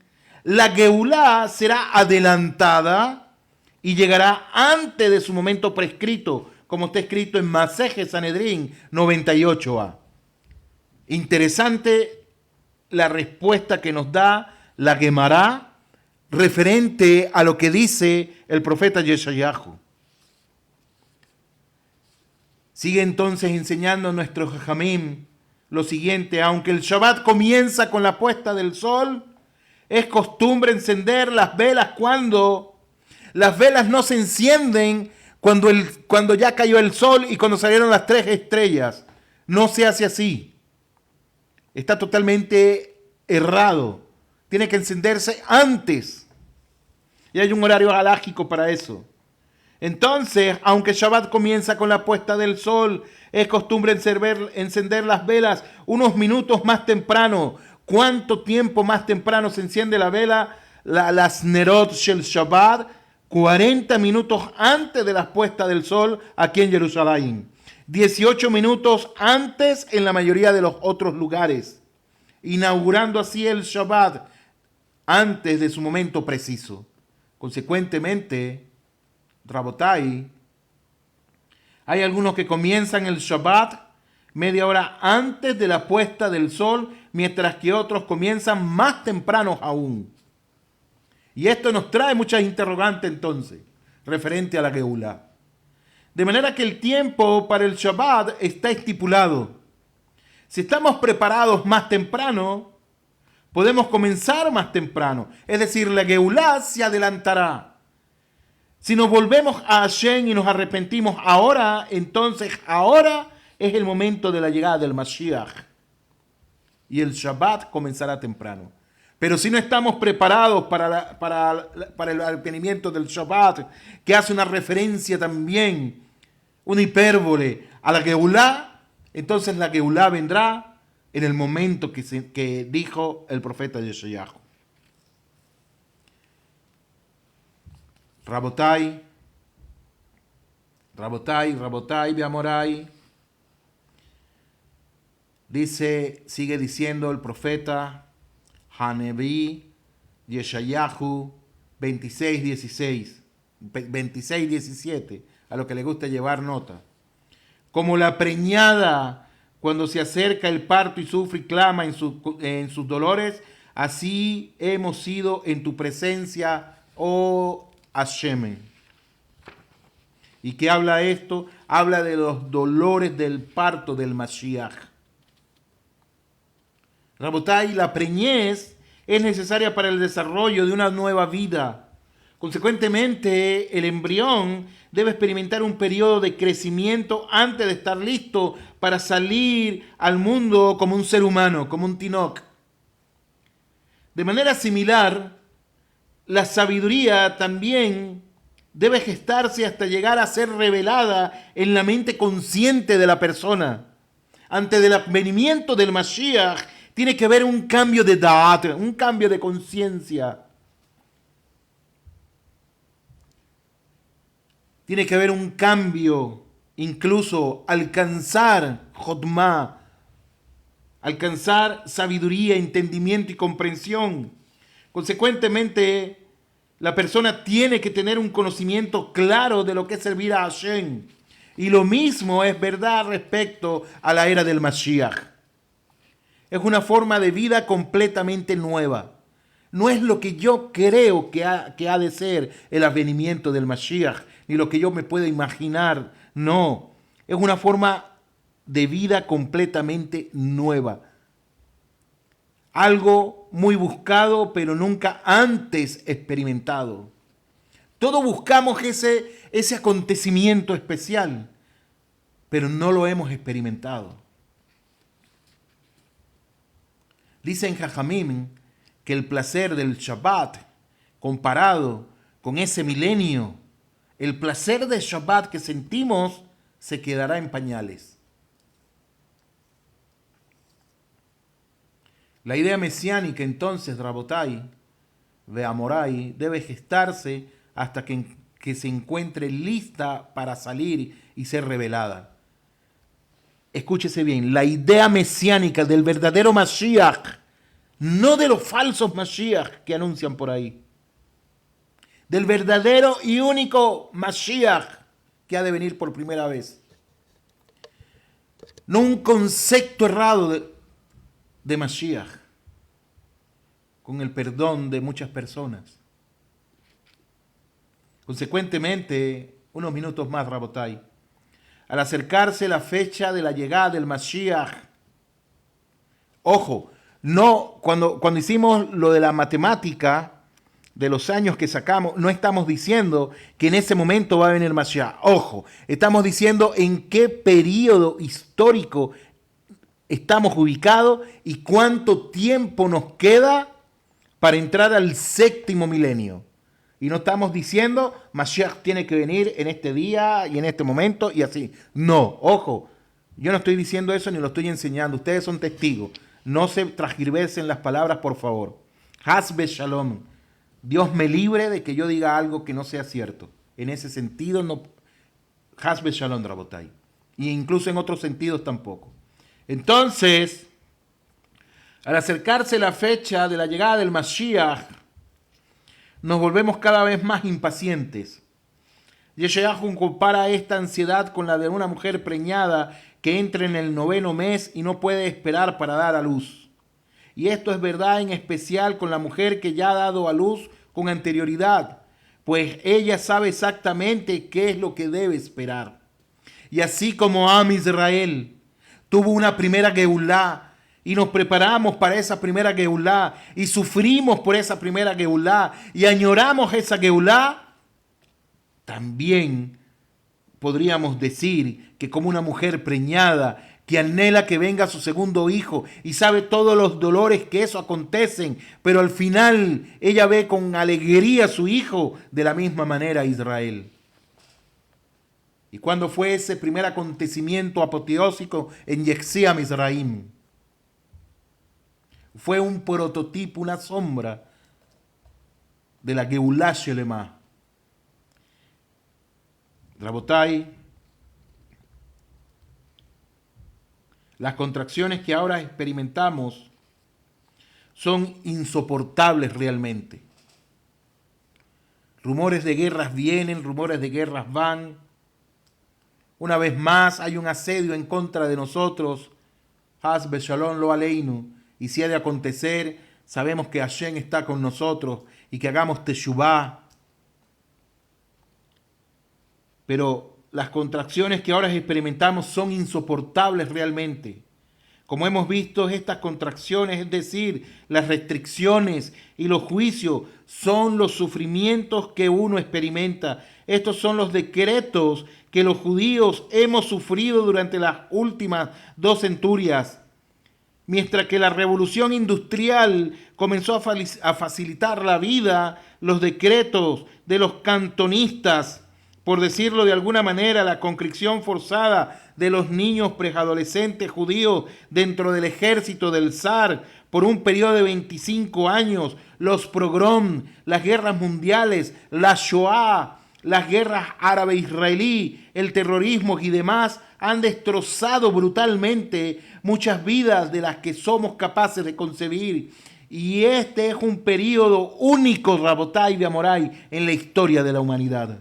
Speaker 1: la Geulá será adelantada y llegará antes de su momento prescrito, como está escrito en Maseje Sanedrín 98a. Interesante la respuesta que nos da la Gemara referente a lo que dice el profeta Yeshayahu. Sigue entonces enseñando nuestro Jajamim lo siguiente: aunque el Shabbat comienza con la puesta del sol, es costumbre encender las velas cuando las velas no se encienden cuando ya cayó el sol y cuando salieron las 3 estrellas. No se hace así. Está totalmente errado. Tiene que encenderse antes. Y hay un horario halágico para eso. Entonces, aunque Shabbat comienza con la puesta del sol, es costumbre encender las velas unos minutos más temprano. ¿Cuánto tiempo más temprano se enciende la vela? Las Nerot Shel Shabbat, 40 minutos antes de la puesta del sol aquí en Jerusalén. 18 minutos antes en la mayoría de los otros lugares. Inaugurando así el Shabbat antes de su momento preciso. Consecuentemente, Rabotai, Hay algunos que comienzan el Shabbat media hora antes de la puesta del sol, mientras que otros comienzan más temprano aún. Y esto nos trae muchas interrogantes entonces, referente a la Geulá. De manera que el tiempo para el Shabbat está estipulado. Si estamos preparados más temprano, podemos comenzar más temprano. Es decir, la Geulá se adelantará. Si nos volvemos a Hashem y nos arrepentimos ahora, entonces ahora es el momento de la llegada del Mashiach. Y el Shabbat comenzará temprano. Pero si no estamos preparados para el arrepentimiento del Shabbat, que hace una referencia también, una hipérbole a la Geulá, entonces la Geulá vendrá en el momento que dijo el profeta Yeshayahu. Rabotai, Beamorai. Sigue diciendo el profeta Hanevi Yeshayahu 26:17, a lo que le gusta llevar nota. Como la preñada cuando se acerca el parto y sufre y clama en sus dolores, así hemos sido en tu presencia, oh Hashem. ¿Y qué habla esto? Habla de los dolores del parto del Mashiach. Rabotai, la preñez es necesaria para el desarrollo de una nueva vida. Consecuentemente, el embrión debe experimentar un periodo de crecimiento antes de estar listo para salir al mundo como un ser humano, como un tinoc. De manera similar, la sabiduría también debe gestarse hasta llegar a ser revelada en la mente consciente de la persona. Antes del advenimiento del Mashiach, tiene que haber un cambio de da'at, un cambio de conciencia. Tiene que haber un cambio, incluso alcanzar Jotma, alcanzar sabiduría, entendimiento y comprensión. Consecuentemente, la persona tiene que tener un conocimiento claro de lo que es servir a Hashem. Y lo mismo es verdad respecto a la era del Mashiach. Es una forma de vida completamente nueva. No es lo que yo creo que ha de ser el advenimiento del Mashiach, ni lo que yo me puedo imaginar. No, es una forma de vida completamente nueva. Algo muy buscado, pero nunca antes experimentado. Todos buscamos ese acontecimiento especial, pero no lo hemos experimentado. Dicen Jajamim que el placer del Shabbat, comparado con ese milenio, el placer del Shabbat que sentimos se quedará en pañales. La idea mesiánica entonces, Rabotai, Beamorai, debe gestarse hasta que se encuentre lista para salir y ser revelada. Escúchese bien, la idea mesiánica del verdadero Mashiach, no de los falsos Mashiach que anuncian por ahí, del verdadero y único Mashiach que ha de venir por primera vez. No un concepto errado de Mashiach, con el perdón de muchas personas. Consecuentemente, unos minutos más, Rabotai. Al acercarse la fecha de la llegada del Mashiach, ojo, no, cuando hicimos lo de la matemática, de los años que sacamos, no estamos diciendo que en ese momento va a venir Mashiach. Ojo, estamos diciendo en qué periodo histórico estamos ubicados y cuánto tiempo nos queda para entrar al séptimo milenio. Y no estamos diciendo Mashiach tiene que venir en este día y en este momento y así. No, ojo, yo no estoy diciendo eso ni lo estoy enseñando. Ustedes son testigos. No se transgiversen las palabras, por favor. Hasbe Shalom. Dios me libre de que yo diga algo que no sea cierto. En ese sentido, no. Hasbe Shalom, Rabotai. Y incluso en otros sentidos tampoco. Entonces, al acercarse la fecha de la llegada del Mashiach, nos volvemos cada vez más impacientes. Yeshayahu compara esta ansiedad con la de una mujer preñada que entra en el 9º mes y no puede esperar para dar a luz. Y esto es verdad en especial con la mujer que ya ha dado a luz con anterioridad, pues ella sabe exactamente qué es lo que debe esperar. Y así como Am Israel tuvo una primera Geulá y nos preparamos para esa primera Geulá y sufrimos por esa primera Geulá y añoramos esa Geulá, también podríamos decir que como una mujer preñada que anhela que venga su segundo hijo y sabe todos los dolores que eso acontecen, pero al final ella ve con alegría a su hijo, de la misma manera Israel. ¿Y cuándo fue ese primer acontecimiento apoteósico en Yetziat Mizraim? Fue un prototipo, una sombra de la Geulá Shelema. Rabotai, las contracciones que ahora experimentamos son insoportables realmente. Rumores de guerras vienen, rumores de guerras van. Una vez más hay un asedio en contra de nosotros. Haz beshalom lo aleinu. Y si ha de acontecer, sabemos que Hashem está con nosotros y que hagamos teshuvá. Pero las contracciones que ahora experimentamos son insoportables realmente. Como hemos visto, estas contracciones, es decir, las restricciones y los juicios, son los sufrimientos que uno experimenta. Estos son los decretos que los judíos hemos sufrido durante las últimas 2 centurias. Mientras que la revolución industrial comenzó a facilitar la vida, los decretos de los cantonistas, por decirlo de alguna manera, la conscripción forzada de los niños preadolescentes judíos dentro del ejército del zar por un periodo de 25 años, los pogrom, las guerras mundiales, la Shoah, las guerras árabe-israelí, el terrorismo y demás han destrozado brutalmente muchas vidas de las que somos capaces de concebir. Y este es un periodo único, Rabotai de Amorai, en la historia de la humanidad.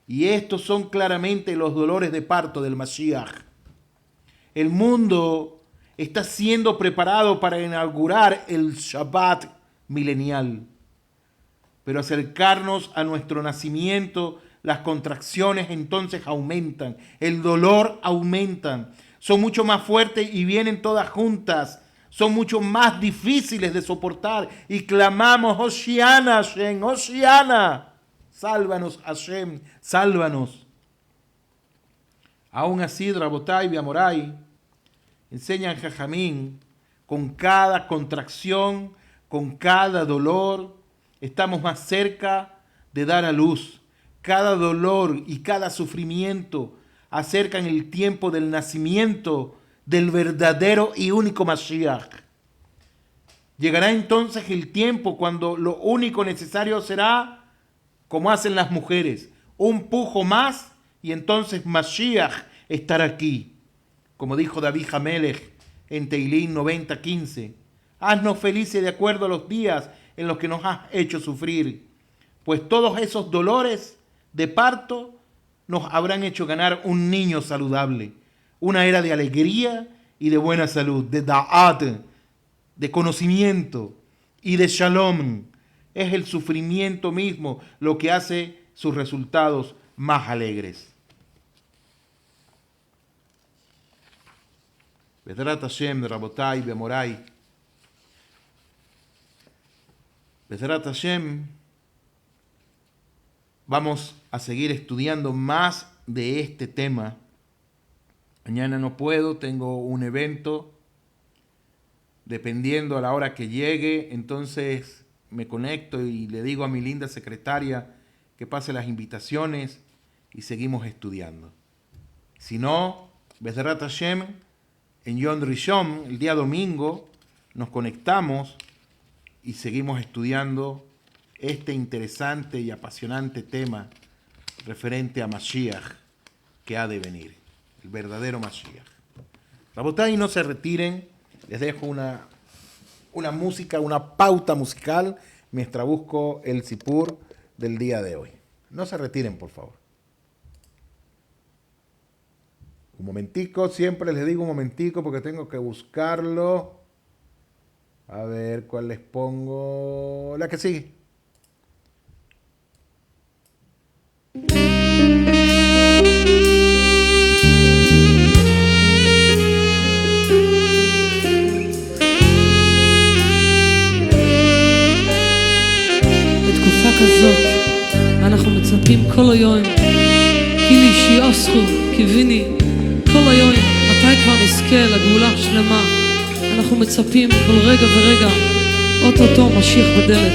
Speaker 1: Y estos son claramente los dolores de parto del Mashiach. El mundo está siendo preparado para inaugurar el Shabbat milenial. Pero acercarnos a nuestro nacimiento, las contracciones entonces aumentan, el dolor aumenta, son mucho más fuertes y vienen todas juntas, son mucho más difíciles de soportar y clamamos, Hoshiana, Hashem, Hoshiana. Sálvanos, Hashem, sálvanos. Aún así, Rabotai y Amorai enseñan Jajamín, con cada contracción, con cada dolor, estamos más cerca de dar a luz. Cada dolor y cada sufrimiento acercan el tiempo del nacimiento del verdadero y único Mashiach. Llegará entonces el tiempo cuando lo único necesario será, como hacen las mujeres, un pujo más y entonces Mashiach estará aquí. Como dijo David Hamelech en Teilín 90:15, haznos felices de acuerdo a los días en los que nos has hecho sufrir, pues todos esos dolores de parto nos habrán hecho ganar un niño saludable, una era de alegría y de buena salud, de da'at, de conocimiento y de shalom. Es el sufrimiento mismo lo que hace sus resultados más alegres. Bezrat Hashem, Rabotai, Bemorai. Bezrat Hashem, vamos a seguir estudiando más de este tema. Mañana no puedo, tengo un evento. Dependiendo a la hora que llegue, entonces me conecto y le digo a mi linda secretaria que pase las invitaciones y seguimos estudiando. Si no, Bezrat Hashem, en Yom Rishon, el día domingo, nos conectamos y seguimos estudiando este interesante y apasionante tema referente a Mashiach que ha de venir, el verdadero Mashiach. Rabotai, no se retiren, les dejo una música, una pauta musical mientras busco el sipur del día de hoy. No se retiren, por favor. Un momentico, siempre les digo un momentico porque tengo que buscarlo. A ver, ¿cuál les pongo? La que sigue.
Speaker 2: בתקופה כזאת אנחנו מצפים כל היום כי לי שיעשו קיוויני כל היום מתי כבר נזכה לגאולה השלמה. אנחנו מצפים כל רגע ורגע אוטוטו משיח בדלת.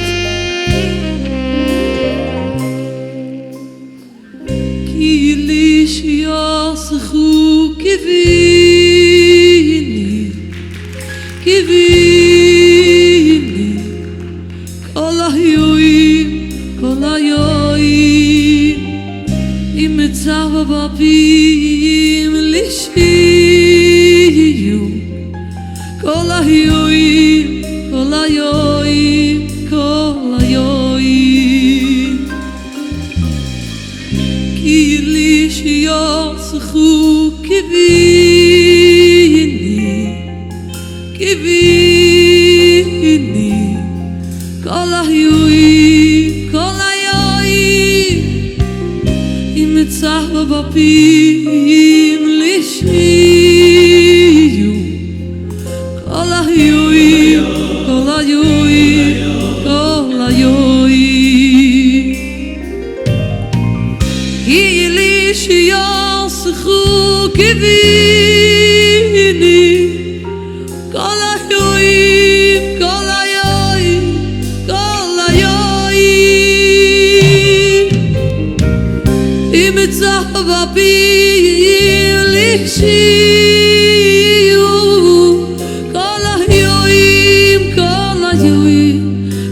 Speaker 2: כי לי שיעשו קיוויני קיוויני כל היועים כל היועים אם מצב בבים לשיו כל היועים כל היועים כל היועים כי לי שיעשו קיוויני קיוויני כל היועים כל היועים אם מצח בבפים לשיו כל היועים כל היועים כל היועים כי לי שיעשו קיוויני כל היועים כל היועים כל היועים אם מצח בבים לשיו כל היועים כל היועים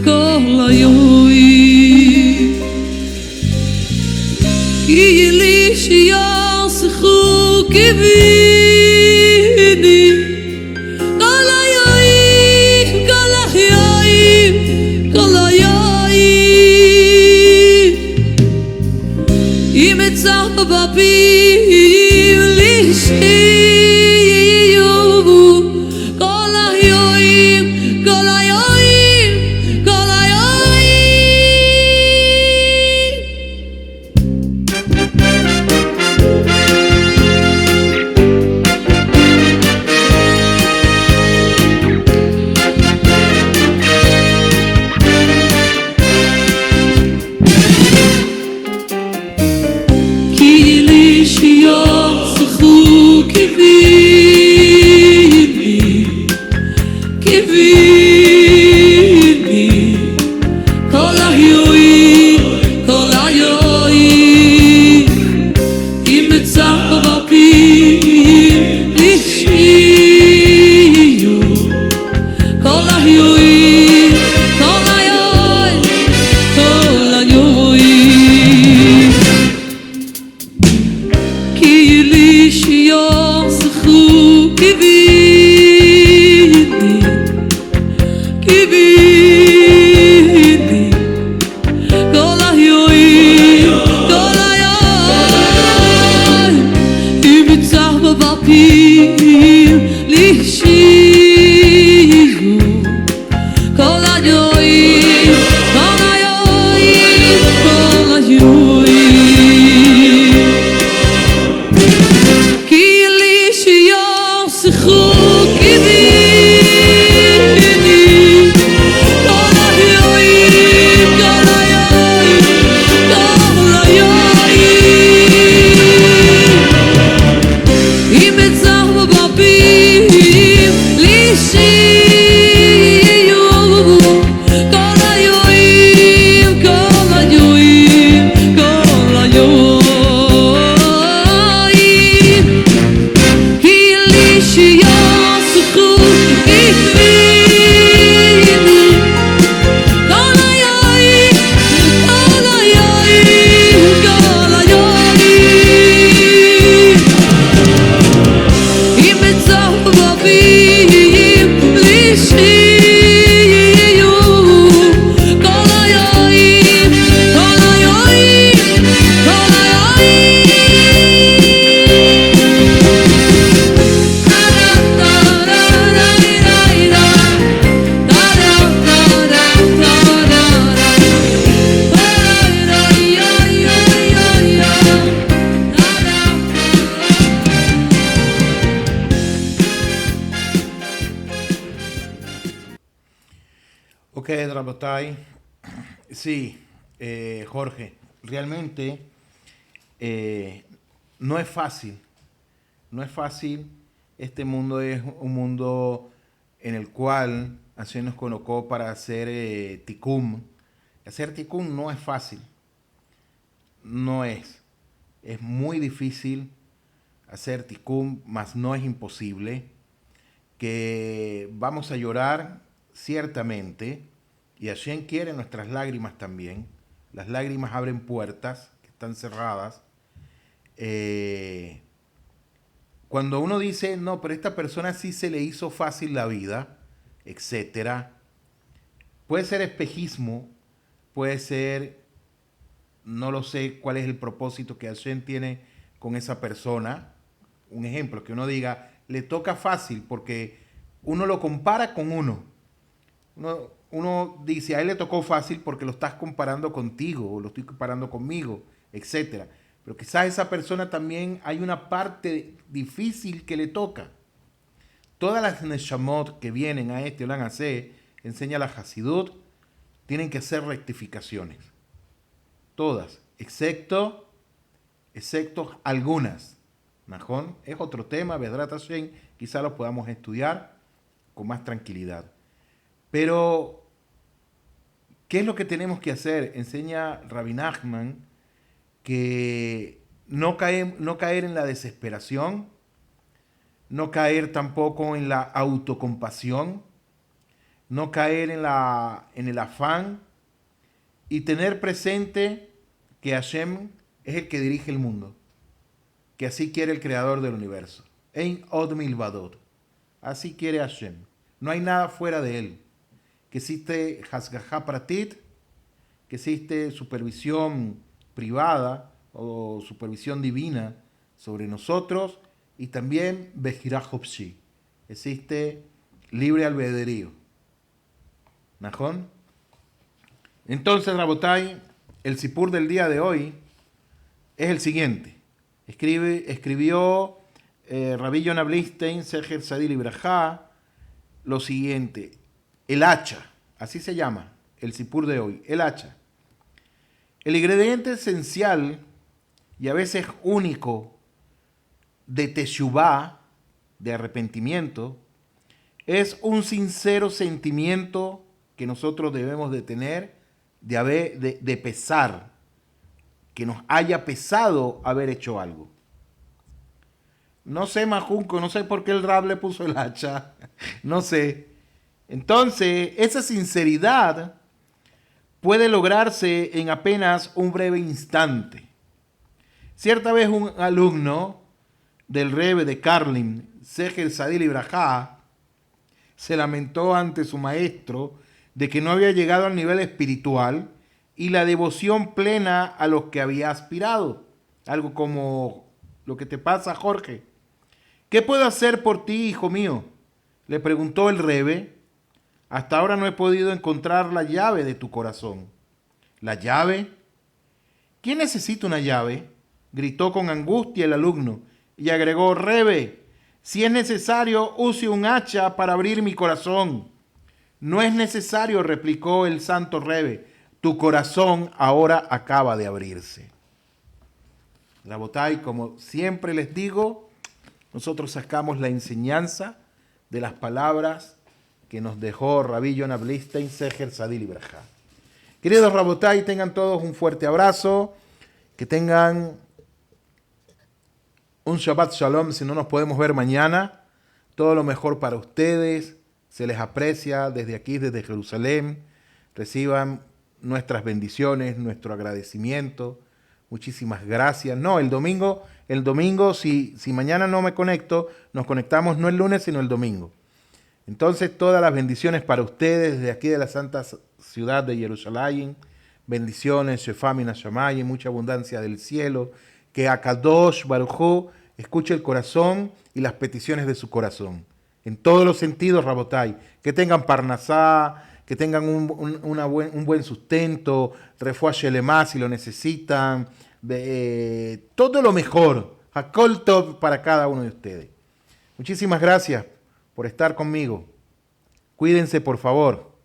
Speaker 2: כל היועים כי לי שיעשו קיוויני כל היועים כל היועים כל היועים אם מצח בבים לשיו כל היועים כל היועים כל היועים כי לי שיעשו קיוויני קיוויני כל היועים כל היועים אם מצח בבים לשיו כל היועים כל היועים כל היועים כי לי שיעשו קיוויני קיוויני כל היועים כל היועים אם מצח בבפים לשיו כל היועים כל היועים כל היועים כי לי שיעשו קיוויני כל היועים כל היועים כל היועים אם מצח בבפים לשיו כל היועים כל היועים כל היועים כי לי שיעשו קיוויני כל היועים כל היועים כל היועים אם מצח בבים לשיו כל היועים כל היועים
Speaker 1: Ok, Rabotai. Sí, Jorge, realmente no es fácil. No es fácil. Este mundo es un mundo en el cual Hashem nos colocó para hacer tikkun. Hacer tikkun no es fácil. No es. Es muy difícil hacer tikkun, mas no es imposible. Que vamos a llorar ciertamente, y Hashem quiere nuestras lágrimas también. Las lágrimas abren puertas que están cerradas. Cuando uno dice, no, pero esta persona sí se le hizo fácil la vida, etcétera, puede ser espejismo, puede ser, no lo sé cuál es el propósito que Hashem tiene con esa persona. Un ejemplo, que uno diga, le toca fácil porque uno lo compara con uno. Uno dice, a él le tocó fácil porque lo estás comparando contigo o lo estoy comparando conmigo, etcétera. Pero quizás esa persona también hay una parte difícil que le toca. Todas las neshamot que vienen a este Olam Hazé, enseña la Hasidut, tienen que hacer rectificaciones. Todas, excepto algunas. Najón, es otro tema, Bedrat Hashem, quizá lo podamos estudiar con más tranquilidad. Pero, ¿qué es lo que tenemos que hacer? Enseña Rabbi Nachman que no caer en la desesperación, no caer tampoco en la autocompasión, no caer en el afán y tener presente que Hashem es el que dirige el mundo, que así quiere el creador del universo. Ein od milvadot. Así quiere Hashem. No hay nada fuera de él. Que existe Hasgajá Pratit, que existe supervisión privada o supervisión divina sobre nosotros, y también Bejirá Hopshi. Existe libre albedrío. ¿Najón? Entonces, Rabotai, el sipur del día de hoy es el siguiente. Escribió Rabbi Yonah Blistein, Seher Sadil Ibrahá, lo siguiente: el hacha, así se llama el sipur de hoy, el hacha. El ingrediente esencial y a veces único de teshuvá, de arrepentimiento, es un sincero sentimiento que nosotros debemos de tener de pesar, que nos haya pesado haber hecho algo. No sé, Majunco, no sé por qué el Rab le puso el hacha, no sé. Entonces, esa sinceridad puede lograrse en apenas un breve instante. Cierta vez un alumno del Rebbe de Karlin, Seher Sadil Ibrahá, se lamentó ante su maestro de que no había llegado al nivel espiritual y la devoción plena a los que había aspirado. Algo como lo que te pasa, Jorge. ¿Qué puedo hacer por ti, hijo mío?, le preguntó el Rebbe. Hasta ahora no he podido encontrar la llave de tu corazón. ¿La llave? ¿Quién necesita una llave?, gritó con angustia el alumno y agregó: Rebbe, si es necesario, use un hacha para abrir mi corazón. No es necesario, replicó el santo Rebbe. Tu corazón ahora acaba de abrirse. Rabotai, como siempre les digo, nosotros sacamos la enseñanza de las palabras que nos dejó Rabbi Yonah Blistein, Seher Sadil Ibrahá. Queridos Rabotai, tengan todos un fuerte abrazo, que tengan un Shabbat Shalom si no nos podemos ver mañana. Todo lo mejor para ustedes, se les aprecia desde aquí, desde Jerusalén. Reciban nuestras bendiciones, nuestro agradecimiento. Muchísimas gracias. No, el domingo, si mañana no me conecto, nos conectamos no el lunes, sino el domingo. Entonces, todas las bendiciones para ustedes desde aquí de la santa ciudad de Jerusalén. Bendiciones, Shefam y Nashamayim, mucha abundancia del cielo. Que Akadosh Baruj Hu escuche el corazón y las peticiones de su corazón. En todos los sentidos, Rabotai. Que tengan parnasá, que tengan un buen sustento, refuá shelemá si lo necesitan. Todo lo mejor. Hakol Tov para cada uno de ustedes. Muchísimas gracias por estar conmigo. Cuídense, por favor.